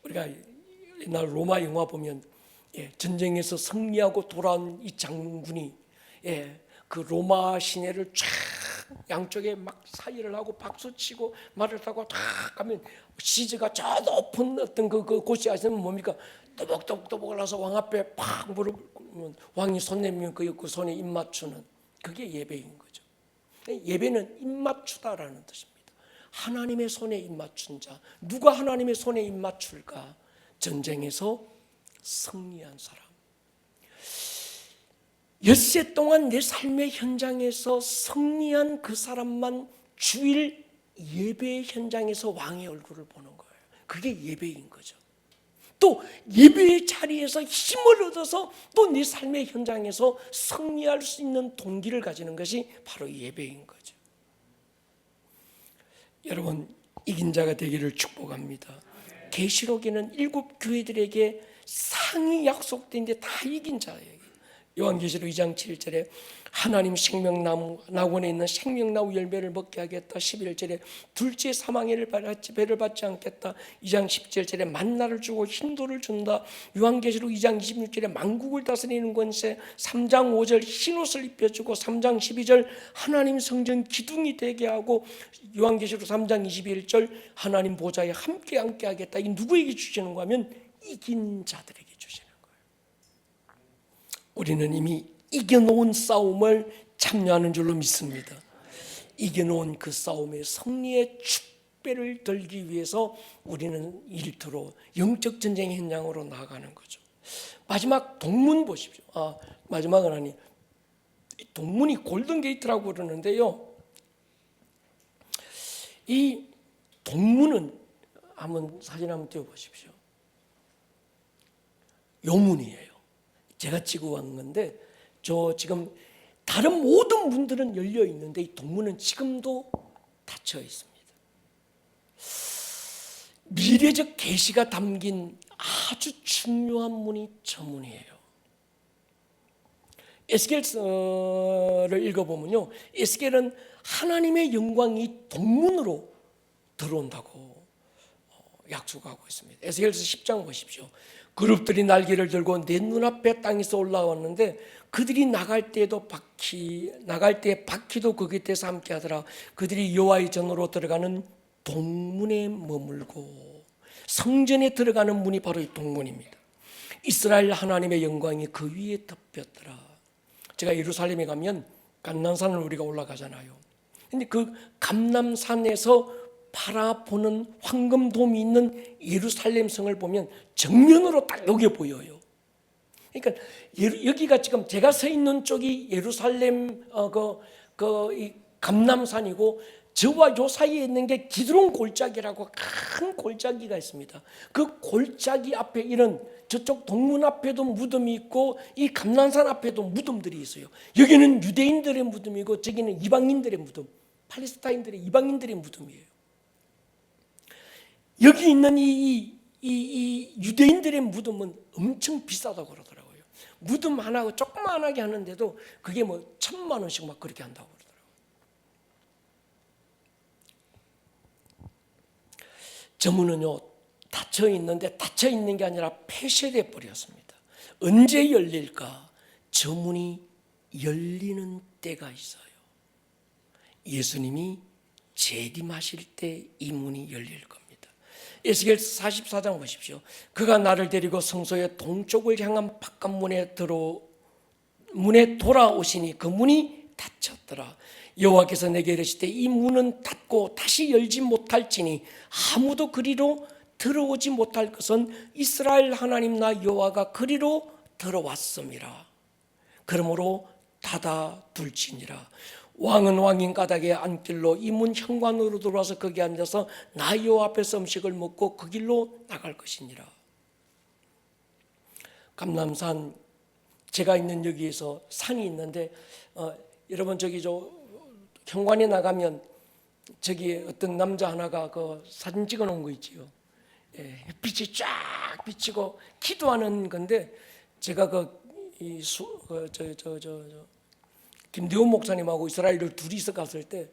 우리가 옛날 로마 영화 보면 전쟁에서 승리하고 돌아온 이 장군이 그 로마 시내를 쫙 양쪽에 막 사이를 하고 박수치고 말을 타고 탁 가면 시즈가 저 높은 어떤 그 곳이 아시면 뭡니까? 또박또박 올라서 왕 앞에 팍 무릎 꿇으면 왕이 손 내밀면 그 손에 입 맞추는 그게 예배인 거죠. 예배는 입 맞추다라는 뜻입니다. 하나님의 손에 입 맞춘 자. 누가 하나님의 손에 입 맞출까? 전쟁에서 승리한 사람. 엿새 동안 내 삶의 현장에서 승리한 그 사람만 주일 예배의 현장에서 왕의 얼굴을 보는 거예요. 그게 예배인 거죠. 또 예배의 자리에서 힘을 얻어서 또 내 삶의 현장에서 승리할 수 있는 동기를 가지는 것이 바로 예배인 거죠. 여러분, 이긴 자가 되기를 축복합니다. 계시록에는 7 교회들에게 상이 약속된 게 다 이긴 자예요. 요한계시록 2장 7절에 하나님 생명나무 낙원에 있는 생명나무 열매를 먹게 하겠다. 11절에 둘째 사망의 배를 받지 않겠다. 2장 17절에 만나를 주고 흰돌을 준다. 요한계시록 2장 26절에 만국을 다스리는 권세. 3장 5절 흰옷을 입혀주고 3장 12절 하나님 성전 기둥이 되게 하고 요한계시록 3장 21절 하나님 보좌에 함께 하겠다. 이 누구에게 주시는가 하면 이긴 자들에게 주시는 거예요. 우리는 이미 이겨놓은 싸움을 참여하는 줄로 믿습니다. 이겨놓은 그 싸움의 승리의 축배를 들기 위해서 우리는 일터로 영적 전쟁 현장으로 나아가는 거죠. 마지막 동문 보십시오. 마지막은 아니, 동문이 골든게이트라고 그러는데요. 이 동문은 사진 한번 띄워보십시오. 요 문이에요. 제가 찍어 간 건데 저 지금 다른 모든 문들은 열려 있는데 이 동문은 지금도 닫혀 있습니다. 미래적 계시가 담긴 아주 중요한 문이 저 문이에요. 에스겔서를 읽어보면요, 에스겔은 하나님의 영광이 동문으로 들어온다고 약속하고 있습니다. 에스겔서 10장 보십시오. 그룹들이 날개를 들고 내 눈앞에 땅에서 올라왔는데 그들이 나갈 때 바퀴도 그 곁에서 함께하더라. 그들이 여호와의 전으로 들어가는 동문에 머물고, 성전에 들어가는 문이 바로 이 동문입니다. 이스라엘 하나님의 영광이 그 위에 덮였더라. 제가 예루살렘에 가면 감람산을 우리가 올라가잖아요. 근데 그 감람산에서 바라보는 황금돔이 있는 예루살렘 성을 보면 정면으로 딱 여기 보여요. 그러니까 여기가 지금 제가 서 있는 쪽이 예루살렘 이 감람산이고 저와 요 사이에 있는 게 기드론 골짜기라고 큰 골짜기가 있습니다. 그 골짜기 앞에 이런 저쪽 동문 앞에도 무덤이 있고 이 감람산 앞에도 무덤들이 있어요. 여기는 유대인들의 무덤이고 저기는 이방인들의 무덤, 팔레스타인들의 이방인들의 무덤이에요. 여기 있는 이 유대인들의 무덤은 엄청 비싸다고 그러더라고요. 무덤 하나 조그만하게 하는데도 그게 뭐 1,000만 원씩 막 그렇게 한다고 그러더라고요. 저 문은요, 닫혀 있는데 닫혀 있는 게 아니라 폐쇄돼 버렸습니다. 언제 열릴까? 저 문이 열리는 때가 있어요. 예수님이 재림하실 때 이 문이 열릴 겁니다. 에스겔서 44장 보십시오. 그가 나를 데리고 성소의 동쪽을 향한 바깥문에 문에 돌아오시니 그 문이 닫혔더라. 여호와께서 내게 이르시되 이 문은 닫고 다시 열지 못할지니 아무도 그리로 들어오지 못할 것은 이스라엘 하나님 나 여호와가 그리로 들어왔음이라. 그러므로 닫아둘지니라. 왕은 왕인 까닭에 안길로 이 문 현관으로 들어와서 거기 앉아서 나 여호와 앞에서 음식을 먹고 그 길로 나갈 것이니라. 감람산, 제가 있는 여기에서 산이 있는데 여러분 저기 현관에 나가면 저기 어떤 남자 하나가 그 사진 찍어 놓은 거 있지요. 햇빛이 쫙 비치고 기도하는 건데 제가 김대훈 목사님하고 이스라엘을 둘이서 갔을 때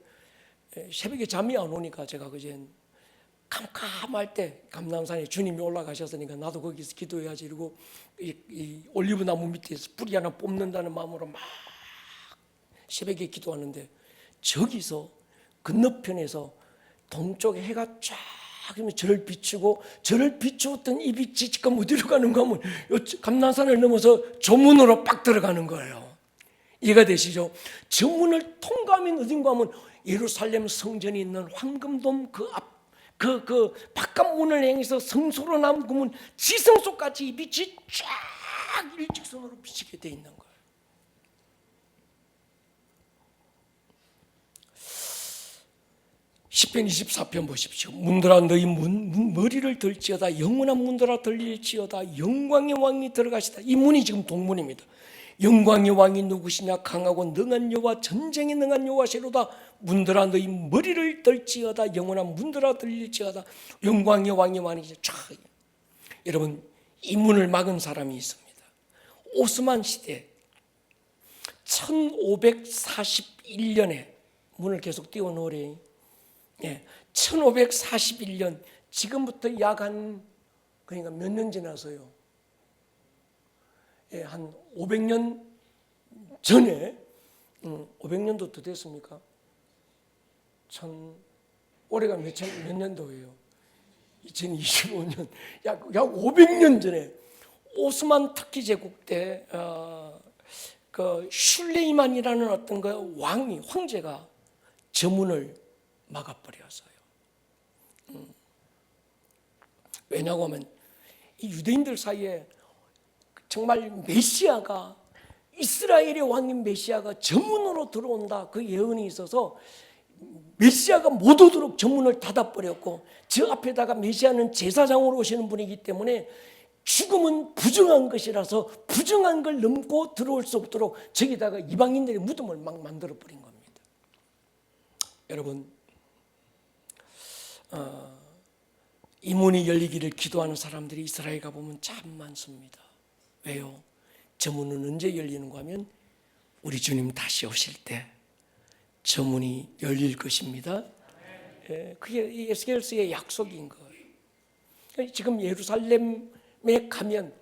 새벽에 잠이 안 오니까 제가 그제 캄캄할 때 감람산에 주님이 올라가셨으니까 나도 거기서 기도해야지 이러고 이 올리브 나무 밑에서 뿌리 하나 뽑는다는 마음으로 막 새벽에 기도하는데 저기서 건너편에서 동쪽에 해가 쫙 저를 비추고 저를 비추었던 이 빛이 지금 어디로 가는가 하면 감람산을 넘어서 조문으로 빡 들어가는 거예요. 이해가 되시죠? 저 문을 통과하면 어딘가 하면 예루살렘 성전이 있는 황금돔 그 바깥 문을 향해서 성소로 남은 그 문 지성소까지 이 빛이 쫙 일직선으로 비치게 돼 있는 거예요. 시편 24편 보십시오. 문들아 너희 머리를 들지어다. 영원한 문들아 들릴지어다. 영광의 왕이 들어가시다. 이 문이 지금 동문입니다. 영광의 왕이 누구시냐? 강하고 능한 여호와, 전쟁에 능한 여호와시로다. 문들아 너희 머리를 들지어다. 영원한 문들아 들릴지어다. 영광의 왕이 왕이죠. 여러분 이 문을 막은 사람이 있습니다. 오스만 시대 1541년에 문을 계속 띄워놓으래. 1541년 지금부터 약 그러니까 몇 년 지나서요. 한 500년 전에 500년도 더 됐습니까? 올해가 몇 년도예요? 2025년 약 500년 전에 오스만 터키 제국 때 그 슐레이만이라는 어떤 그 황제가 저 문을 막아버렸어요. 왜냐고 하면 이 유대인들 사이에 정말 메시아가 이스라엘의 왕인 메시아가 정문으로 들어온다 그 예언이 있어서 메시아가 못 오도록 정문을 닫아버렸고 저 앞에다가 메시아는 제사장으로 오시는 분이기 때문에 죽음은 부정한 것이라서 부정한 걸 넘고 들어올 수 없도록 저기다가 이방인들의 무덤을 막 만들어버린 겁니다. 여러분 이 문이 열리기를 기도하는 사람들이 이스라엘 가보면 참 많습니다. 왜요? 저 문은 언제 열리는가 하면 우리 주님 다시 오실 때 저 문이 열릴 것입니다. 그게 에스겔서의 약속인 거예요. 지금 예루살렘에 가면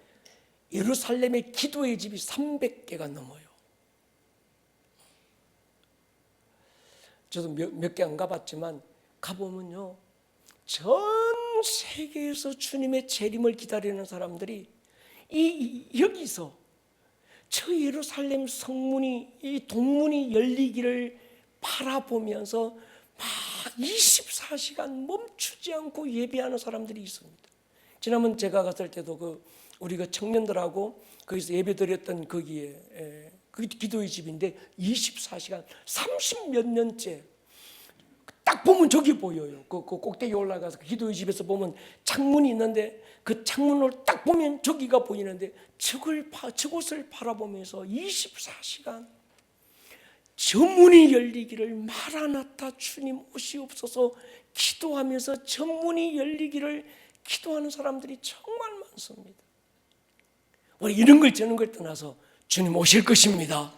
예루살렘의 기도의 집이 300개가 넘어요. 저도 몇 개 안 가봤지만 가보면요, 전 세계에서 주님의 재림을 기다리는 사람들이 여기서 저 예루살렘 성문이 이 동문이 열리기를 바라보면서 막 24시간 멈추지 않고 예배하는 사람들이 있습니다. 지난번 제가 갔을 때도 우리 청년들하고 거기서 예배드렸던 거기에 그 기도의 집인데 24시간 30몇 년째 딱 보면 저기 보여요. 그 꼭대기 올라가서 기도의 집에서 보면 창문이 있는데 그 창문을 딱 보면 저기가 보이는데 저곳을 바라보면서 24시간 저 문이 열리기를 마라나타 주님 오시옵소서 기도하면서 전문이 열리기를 기도하는 사람들이 정말 많습니다. 우리 이런 걸 저런 걸 떠나서 주님 오실 것입니다.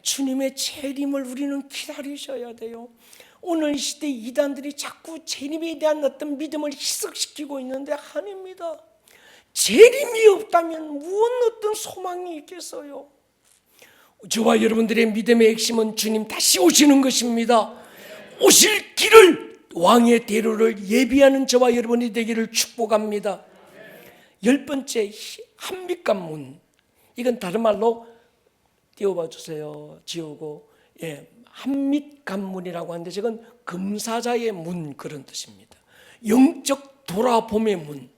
주님의 재림을 우리는 기다리셔야 돼요. 오늘 시대 이단들이 자꾸 재림에 대한 어떤 믿음을 희석시키고 있는데 아닙니다. 재림이 없다면 무슨 어떤 소망이 있겠어요? 저와 여러분들의 믿음의 핵심은 주님 다시 오시는 것입니다. 오실 길을, 왕의 대로를 예비하는 저와 여러분이 되기를 축복합니다. 10번째, 한빛관문. 이건 다른 말로 띄워봐 주세요. 지우고, 한빛관문이라고 하는데 저건 금사자의 문, 그런 뜻입니다. 영적 돌아봄의 문.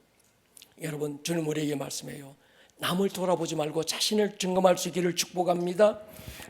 여러분, 주님 우리에게 말씀해요. 남을 돌아보지 말고 자신을 점검할 수 있기를 축복합니다.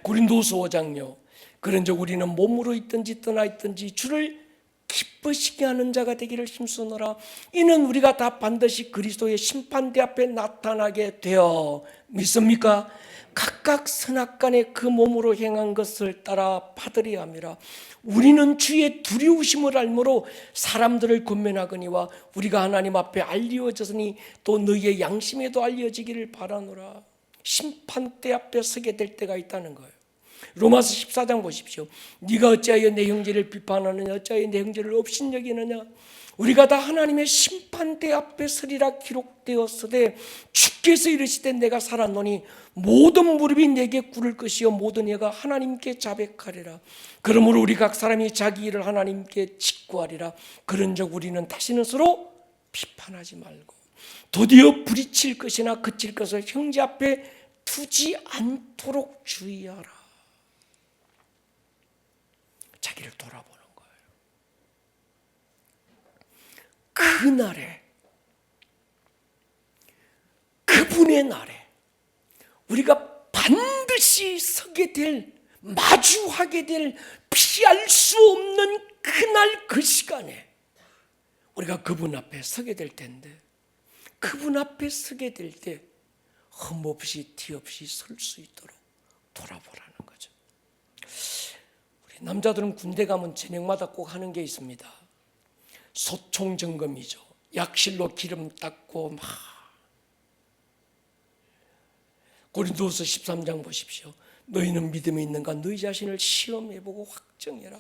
고린도서 5장요. 그런즉 우리는 몸으로 있든지 떠나 있든지 주를 기쁘시게 하는 자가 되기를 힘쓰노라. 이는 우리가 다 반드시 그리스도의 심판대 앞에 나타나게 되어 믿습니까? 각각 선악간에 그 몸으로 행한 것을 따라 받으려 함이라. 우리는 주의 두려우심을 알므로 사람들을 권면하거니와 우리가 하나님 앞에 알려졌으니 또 너희의 양심에도 알려지기를 바라노라. 심판대 앞에 서게 될 때가 있다는 거예요. 로마서 14장 보십시오. 네가 어찌하여 내 형제를 비판하느냐, 어찌하여 내 형제를 업신여기느냐. 우리가 다 하나님의 심판대 앞에 서리라 기록되었으되 주께서 이르시되 내가 살았노니 모든 무릎이 내게 꿇을 것이요 모든 혀가 하나님께 자백하리라. 그러므로 우리 각 사람이 자기 일을 하나님께 직구하리라. 그런즉 우리는 다시는 서로 비판하지 말고 도리어 부딪힐 것이나 그칠 것을 형제 앞에 두지 않도록 주의하라. 자기를 돌아보는 거예요. 그날에, 그분의 날에 우리가 반드시 서게 될, 마주하게 될, 피할 수 없는 그날 그 시간에 우리가 그분 앞에 서게 될 텐데, 그분 앞에 서게 될 때 흠없이 티 없이 설 수 있도록 돌아보라는 거죠. 우리 남자들은 군대 가면 저녁마다 꼭 하는 게 있습니다. 소총 점검이죠. 약실로 기름 닦고 막. 고린도서 13장 보십시오. 너희는 믿음이 있는가? 너희 자신을 시험해보고 확정해라.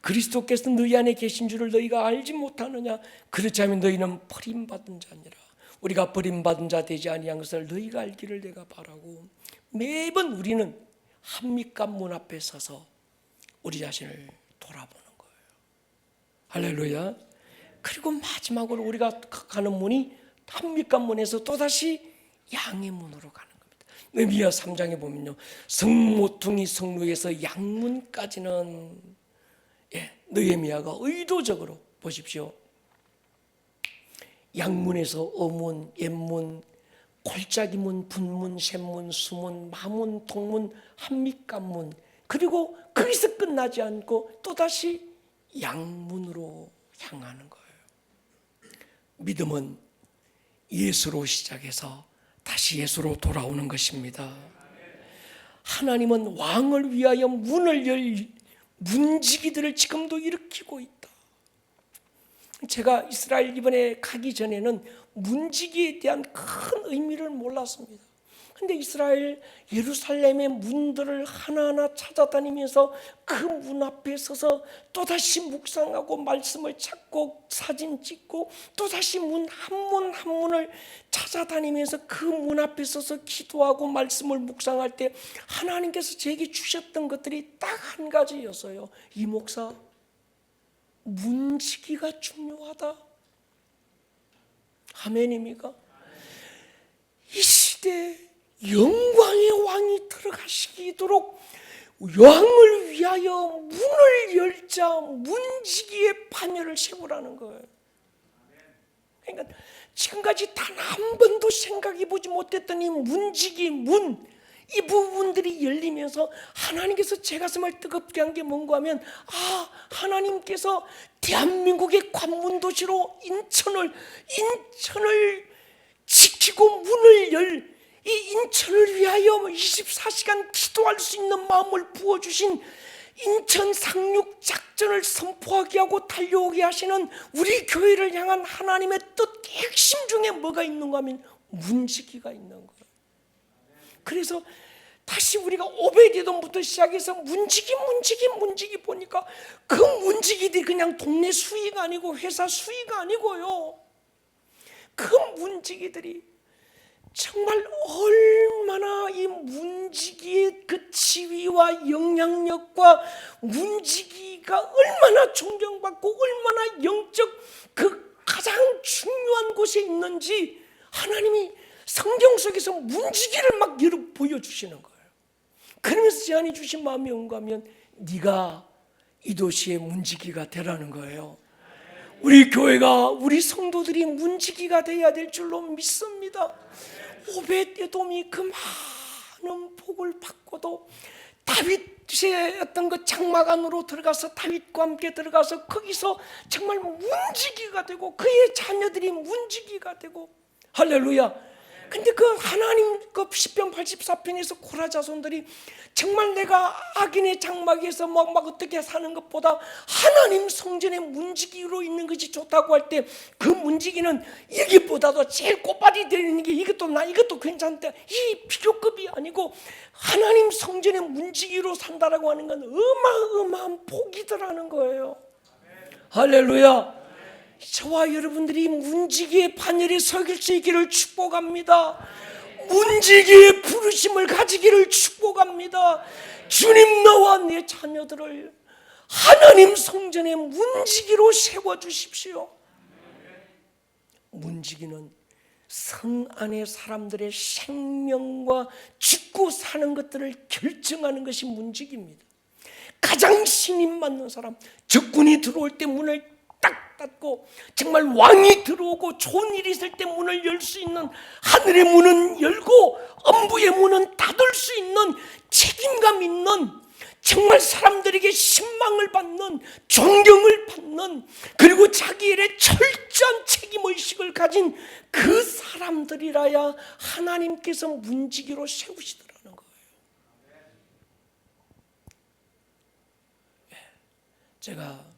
그리스도께서 너희 안에 계신 줄을 너희가 알지 못하느냐? 그렇지 않으면 너희는 버림받은 자니라. 우리가 버림받은 자 되지 아니한 것을 너희가 알기를 내가 바라고. 매번 우리는 한밑관문 앞에 서서 우리 자신을 돌아보는 거예요. 할렐루야. 그리고 마지막으로 우리가 가는 문이 한밑관문에서 또다시 양의 문으로 가는 겁니다. 느헤미야 3장에 보면요, 성모퉁이 성루에서 양문까지는 느헤미야가 의도적으로 보십시오. 양문에서 어문, 옛문, 골짜기문, 분문, 샘문, 수문, 마문, 동문, 한밑관문, 그리고 거기서 끝나지 않고 또다시 양문으로 향하는 거예요. 믿음은 예수로 시작해서 다시 예수로 돌아오는 것입니다. 하나님은 왕을 위하여 문을 열 문지기들을 지금도 일으키고 있다. 제가 이스라엘 이번에 가기 전에는 문지기에 대한 큰 의미를 몰랐습니다. 근데 이스라엘 예루살렘의 문들을 하나하나 찾아다니면서 그 문 앞에 서서 또다시 묵상하고 말씀을 찾고 사진 찍고 또다시 문 한 문 한 문을 찾아다니면서 그 문 앞에 서서 기도하고 말씀을 묵상할 때 하나님께서 제게 주셨던 것들이 딱 한 가지였어요. 이 목사, 문지기가 중요하다. 아멘입니까? 이 시대에 영광의 왕이 들어가시도록 왕을 위하여 문을 열자 문지기의 파멸을 세우라는 거예요. 그러니까 지금까지 단 한 번도 생각해 보지 못했던 이 문지기 문, 이 부분들이 열리면서 하나님께서 제 가슴을 뜨겁게 한 게 뭔가 하면, 하나님께서 대한민국의 관문도시로 인천을 지키고 문을 열, 이 인천을 위하여 24시간 기도할 수 있는 마음을 부어주신 인천 상륙 작전을 선포하게 하고 달려오게 하시는 우리 교회를 향한 하나님의 뜻 핵심 중에 뭐가 있는가 하면 문지기가 있는 거예요. 그래서 다시 우리가 오베데돔부터 시작해서 문지기 보니까 그 문지기들이 그냥 동네 수위가 아니고 회사 수위가 아니고요, 그 문지기들이 정말 얼마나 이 문지기의 그 지위와 영향력과 문지기가 얼마나 존경받고 얼마나 영적 그 가장 중요한 곳에 있는지 하나님이 성경 속에서 문지기를 막 보여주시는 거예요. 그러면서 제안해 주신 마음이 뭔가 하면 네가 이 도시의 문지기가 되라는 거예요. 우리 교회가, 우리 성도들이 문지기가 되어야 될 줄로 믿습니다. 오벳에돔이 그 많은 복을 받고도 다윗의 어떤 그 장막 안으로 들어가서 다윗과 함께 들어가서 거기서 정말 문지기가 되고 그의 자녀들이 문지기가 되고, 할렐루야. 근데 그 하나님 그 시편 84편에서 고라 자손들이 정말 내가 악인의 장막에서 막 어떻게 사는 것보다 하나님 성전의 문지기로 있는 것이 좋다고 할 때 그 문지기는 여기보다도 제일 꽃발이 되는 게 이것도 괜찮다, 이 비교급이 아니고 하나님 성전의 문지기로 산다라고 하는 건 어마어마한 복이더라는 거예요. 할렐루야. 저와 여러분들이 문지기의 반열에 서길 수 있기를 축복합니다. 문지기의 부르심을 가지기를 축복합니다. 주님, 너와 내 자녀들을 하나님 성전의 문지기로 세워주십시오. 문지기는 성 안의 사람들의 생명과 죽고 사는 것들을 결정하는 것이 문지기입니다. 가장 신임 맞는 사람, 적군이 들어올 때 문을 딱 닫고 정말 왕이 들어오고 좋은 일이 있을 때 문을 열 수 있는, 하늘의 문은 열고 엄부의 문은 닫을 수 있는 책임감 있는, 정말 사람들에게 신망을 받는, 존경을 받는, 그리고 자기 일에 철저한 책임의식을 가진 그 사람들이라야 하나님께서 문지기로 세우시더라는 거예요. 제가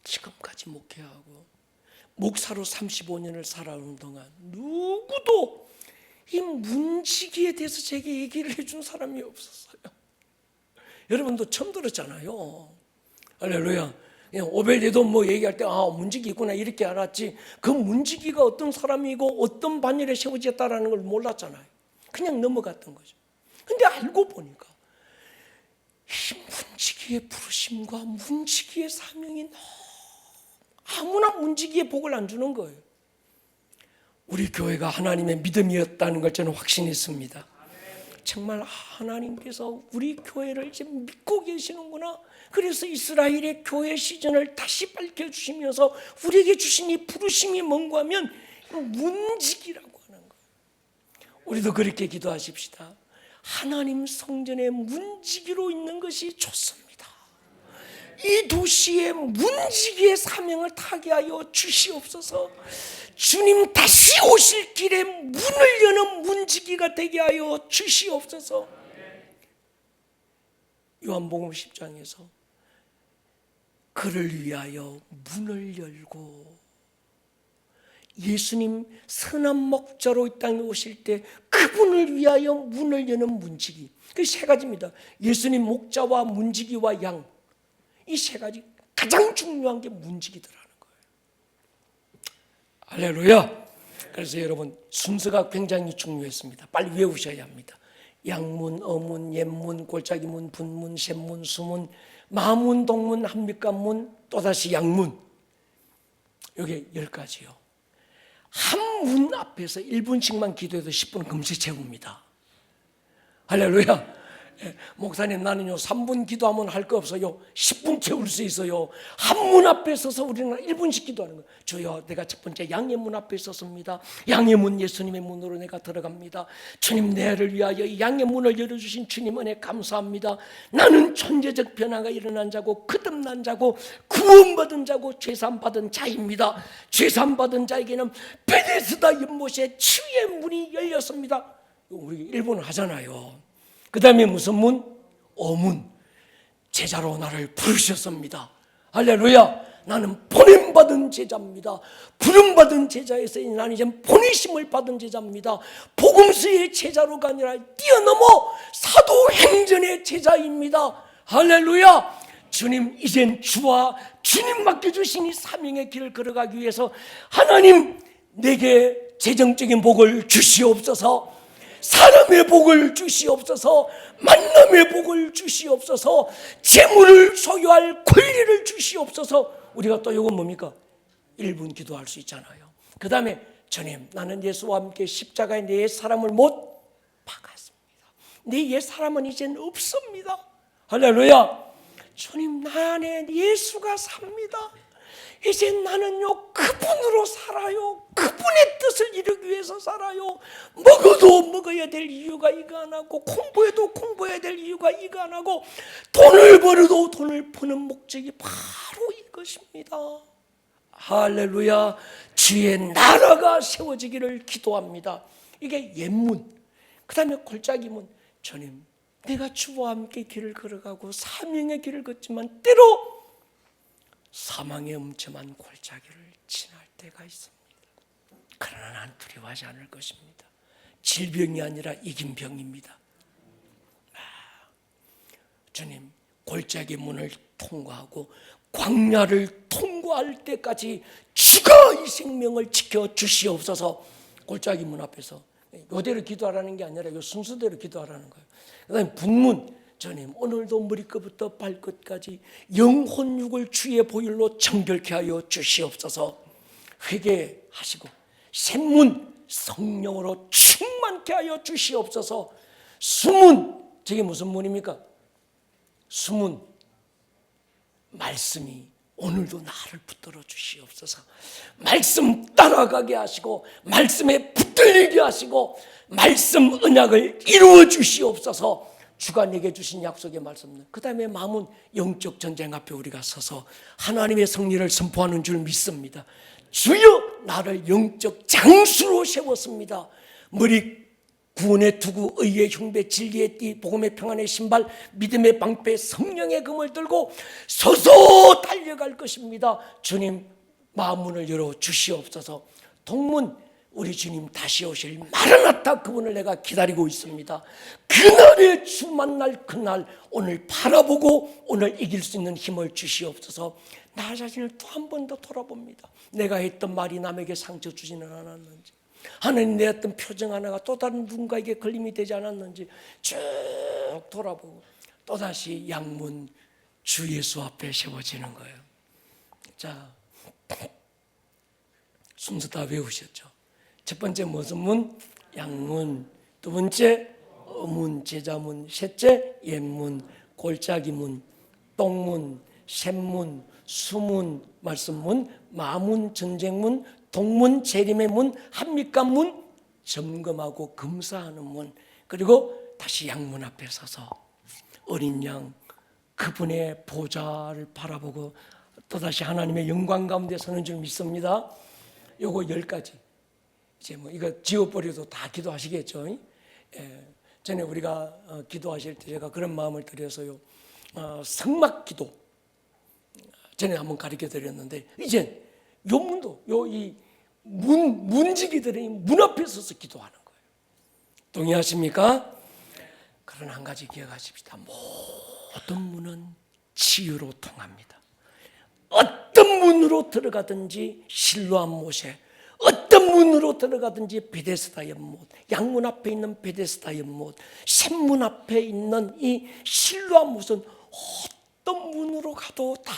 지금까지 목회하고 목사로 35년을 살아오는 동안 누구도 이 문지기에 대해서 제게 얘기를 해준 사람이 없었어요. 여러분도 처음 들었잖아요. 할렐루야. 오벨에돔 뭐 얘기할 때 문지기 있구나 이렇게 알았지, 그 문지기가 어떤 사람이고 어떤 반열에 세워졌다라는 걸 몰랐잖아요. 그냥 넘어갔던 거죠. 근데 알고 보니까 이 문지기의 부르심과 문지기의 사명이 아무나 문지기의 복을 안 주는 거예요. 우리 교회가 하나님의 믿음이었다는 걸 저는 확신했습니다. 정말 하나님께서 우리 교회를 이제 믿고 계시는구나. 그래서 이스라엘의 교회 시즌을 다시 밝혀주시면서 우리에게 주신 이 부르심이 뭔가 하면 문지기라고 하는 거예요. 우리도 그렇게 기도하십시다. 하나님 성전의 문지기로 있는 것이 좋습니다. 이 도시의 문지기의 사명을 타게 하여 주시옵소서. 주님 다시 오실 길에 문을 여는 문지기가 되게 하여 주시옵소서. 요한복음 10장에서 그를 위하여 문을 열고, 예수님 선한 목자로 이 땅에 오실 때 그분을 위하여 문을 여는 문지기, 그 세 가지입니다. 예수님 목자와 문지기와 양, 이 세 가지 가장 중요한 게 문지기더라는 거예요. 할렐루야. 그래서 여러분 순서가 굉장히 중요했습니다. 빨리 외우셔야 합니다. 양문, 어문, 옛문, 골짜기문, 분문, 셋문, 수문, 마문, 동문, 한빛관문, 또다시 양문, 이게 10가지요. 한 문 앞에서 1분씩만 기도해도 10분 금세 채웁니다. 할렐루야. 목사님, 나는요 3분 기도하면 할 거 없어요. 10분 채울 수 있어요. 한 문 앞에 서서 우리는 1분씩 기도하는 거예요. 주여, 내가 첫 번째 양의 문 앞에 섰습니다. 양의 문, 예수님의 문으로 내가 들어갑니다. 주님, 내를 위하여 이 양의 문을 열어주신 주님 은혜 감사합니다. 나는 존재적 변화가 일어난 자고 거듭난 자고 구원받은 자고 죄산받은 자입니다. 죄산받은 자에게는 베데스다 연못에 치유의 문이 열렸습니다. 우리 1분 하잖아요. 그 다음에 무슨 문? 어문. 제자로 나를 부르셨습니다. 할렐루야. 나는 보냄받은 제자입니다. 부름받은 제자에서 나는 이제 보내심을 받은 제자입니다. 복음서의 제자로가 아니라 뛰어넘어 사도행전의 제자입니다. 할렐루야. 주님, 이젠 주와 주님 맡겨주신 이 사명의 길을 걸어가기 위해서 하나님 내게 재정적인 복을 주시옵소서, 사람의 복을 주시옵소서, 만남의 복을 주시옵소서, 재물을 소유할 권리를 주시옵소서. 우리가 또 이건 뭡니까? 1분 기도할 수 있잖아요. 그 다음에 주님, 나는 예수와 함께 십자가에 내 사람을 못 박았습니다. 내 옛 사람은 이젠 없습니다. 할렐루야. 주님, 나 안에 예수가 삽니다. 이제 나는요 그분으로 살아요. 그분의 뜻을 이루기 위해서 살아요. 먹어도 먹어야 될 이유가 이거 안 하고, 공부해도 공부해야 될 이유가 이거 안 하고, 돈을 벌어도 돈을 버는 목적이 바로 이것입니다. 할렐루야. 주의 나라가 세워지기를 기도합니다. 이게 옛문. 그 다음에 골짜기문. 주님, 내가 주와 함께 길을 걸어가고 사명의 길을 걷지만 때로 사망의 음침한 골짜기를 지날 때가 있습니다. 그러나 난 두려워하지 않을 것입니다. 질병이 아니라 이긴 병입니다. 주님, 골짜기 문을 통과하고 광야를 통과할 때까지 주가 이 생명을 지켜 주시옵소서. 골짜기 문 앞에서 이대로 기도하라는 게 아니라 이 순서대로 기도하라는 거예요. 그 다음에 분문. 주님, 오늘도 머리끝부터 발끝까지 영혼육을 주의 보혈로 정결케 하여 주시옵소서. 회개하시고 샘문, 성령으로 충만케 하여 주시옵소서. 수문, 저게 무슨 문입니까? 수문, 말씀이 오늘도 나를 붙들어 주시옵소서. 말씀 따라가게 하시고 말씀에 붙들리게 하시고 말씀 언약을 이루어 주시옵소서. 주가 내게 주신 약속의 말씀입니다. 그 다음에 마음은 영적 전쟁 앞에 우리가 서서 하나님의 승리를 선포하는 줄 믿습니다. 주여, 나를 영적 장수로 세웠습니다. 머리 구원의 투구, 의의 흉배, 진리의 띠, 복음의 평안의 신발, 믿음의 방패, 성령의 금을 들고 서서 달려갈 것입니다. 주님, 마음문을 열어 주시옵소서. 동문, 우리 주님 다시 오실 마라나타, 그분을 내가 기다리고 있습니다. 그날의 주 만날 그날, 오늘 바라보고 오늘 이길 수 있는 힘을 주시옵소서. 나 자신을 또 한 번 더 돌아봅니다. 내가 했던 말이 남에게 상처 주지는 않았는지, 하나님 내 어떤 표정 하나가 또 다른 누군가에게 걸림이 되지 않았는지 쭉 돌아보고 또다시 양문 주 예수 앞에 세워지는 거예요. 자, 순서 다 외우셨죠? 첫 번째 무슨 문? 양문. 두 번째 어문, 제자문. 셋째 옛문, 골짜기문, 똥문, 샘문, 수문, 말씀문, 마문, 전쟁문, 동문, 재림의 문, 한미감문, 점검하고 검사하는 문. 그리고 다시 양문 앞에 서서 어린 양 그분의 보좌를 바라보고 또다시 하나님의 영광 가운데 서는 줄 믿습니다. 요거 10가지. 이제 뭐 이거 지워버려도 다 기도하시겠죠. 전에 우리가 기도하실 때 제가 그런 마음을 드려서요, 성막 기도 전에 한번 가르쳐 드렸는데, 이제 요 문도 이 문지기들이 문 앞에 서서 기도하는 거예요. 동의하십니까? 그러나 한 가지 기억하십시다. 모든 문은 치유로 통합니다. 어떤 문으로 들어가든지 실로암 못에, 어떤 문으로 들어가든지 베데스다 연못, 양문 앞에 있는 베데스다 연못, 샘문 앞에 있는 이 실로암 못은 어떤 문으로 가도 다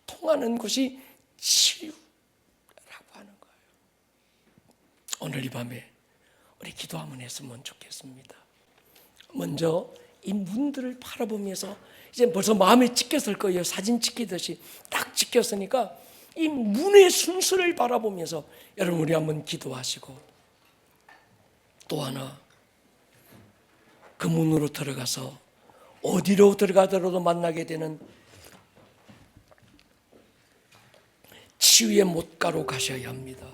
통하는 것이 치유라고 하는 거예요. 오늘 이 밤에 우리 기도 한번 했으면 좋겠습니다. 먼저 이 문들을 바라보면서 이제 벌써 마음에 찍혔을 거예요. 사진 찍히듯이 딱 찍혔으니까 이 문의 순서를 바라보면서 여러분 우리 한번 기도하시고, 또 하나 그 문으로 들어가서 어디로 들어가더라도 만나게 되는 치유의 못가로 가셔야 합니다.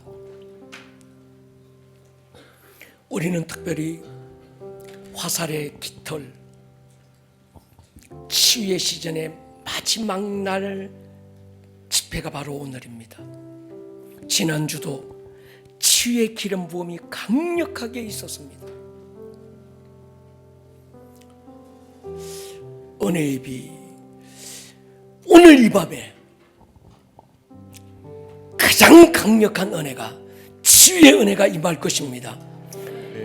우리는 특별히 화살의 깃털, 치유의 시즌에 마지막 날 집회가 바로 오늘입니다. 지난주도 치유의 기름 부음이 강력하게 있었습니다. 은혜의 비, 오늘 이 밤에 가장 강력한 은혜가, 치유의 은혜가 임할 것입니다.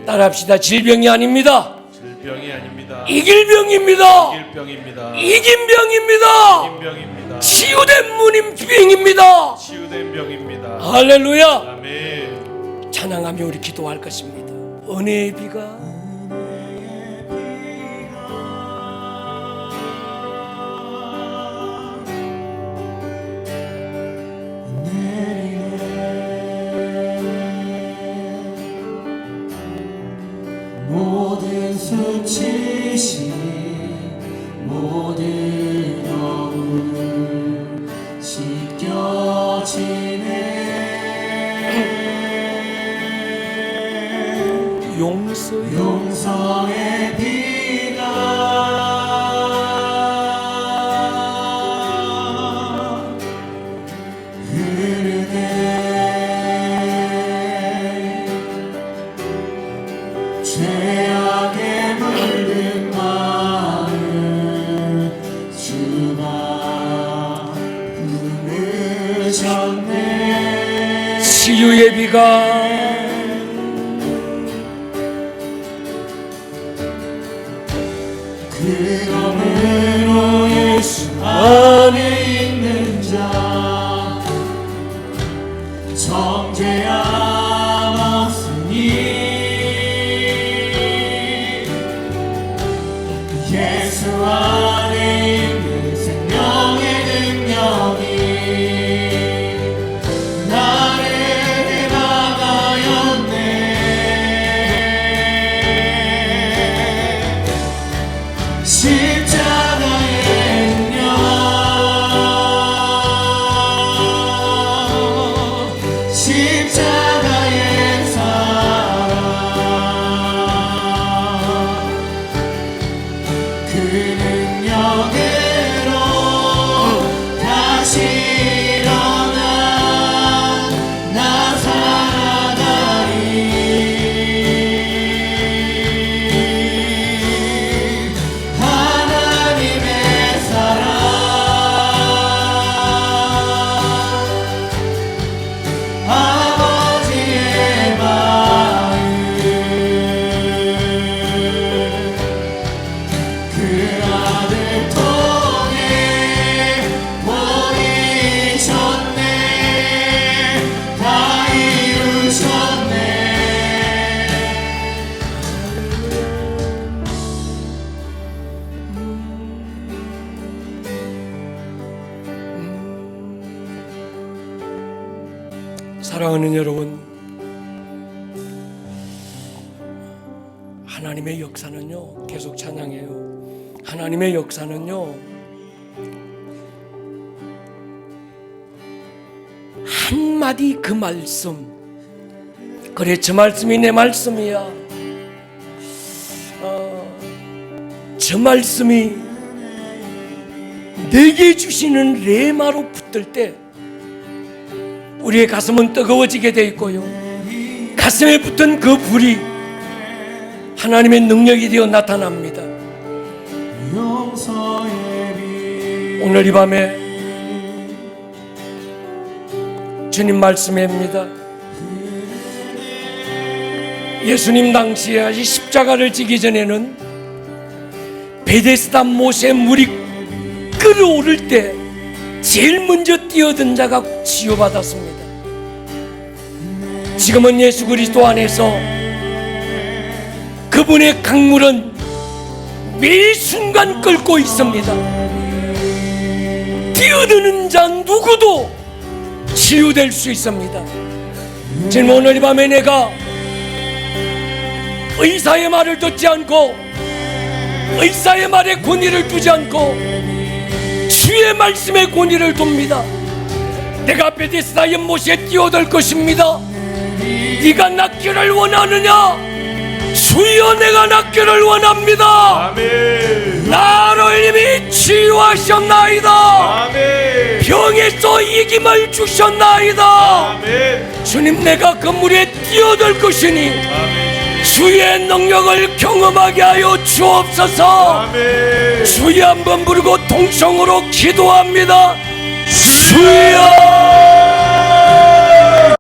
따라합시다. 질병이 아닙니다. 질병이 아닙니다. 이길 병입니다. 이길 병입니다. 이긴 병입니다. 이긴 병입니다. 치유된 문임병입니다. 치유된 병입니다. 할렐루야. 아멘. 찬양하며 우리 기도할 것입니다. 은혜의 비가 모든 수치심 모든 억울 씻겨지네. 용서의 비가 흐르네. 죄악에 물든 마음 주가 부으셨네. 치유의 비가 그러므로 예수 안에 있는 자 정죄함 없으니 예수 안에 있는 생명의 능력이 나를 막아였네. 십자가의 능력 십자가의 사랑 그 능력으로 다시 일어나 나 살아가리. 하나님의 사랑 아버지의 마음 그 아들 통해 보이셨네. 다 이루셨네. 사랑하는 여러분, 하나님의 역사는요, 계속 찬양해요. 하나님의 역사는요, 한마디 그 말씀, 그래 저 말씀이 내 말씀이야, 저 말씀이 내게 주시는 레마로 붙들 때 우리의 가슴은 뜨거워지게 돼 있고요, 가슴에 붙은 그 불이 하나님의 능력이 되어 나타납니다. 용서의 비 오늘 이 밤에 주님 말씀입니다. 예수님 당시에 이 십자가를 지기 전에는 베데스다 모세 물이 끓어오를 때 제일 먼저 뛰어든 자가 치유받았습니다. 지금은 예수 그리스도 안에서 그분의 강물은 매 순간 끓고 있습니다. 뛰어드는 자 누구도 치유될 수 있습니다. 지금 오늘 이 밤에 내가 의사의 말을 듣지 않고 의사의 말에 권위를 두지 않고 주의 말씀에 권위를 둡니다. 내가 베데스다 연못에 뛰어들 것입니다. 네가 낫기를 원하느냐? 주여 내가 낫기를 원합니다. 아멘. 나를 이미 치유하셨나이다. 아멘. 병에서 이김을 주셨나이다. 아멘. 주님 내가 그 물에 뛰어들 것이니 아멘. 주의 능력을 경험하게 하여 주옵소서. 아멘. 주여 한번 부르고 통성으로 기도합니다. 주여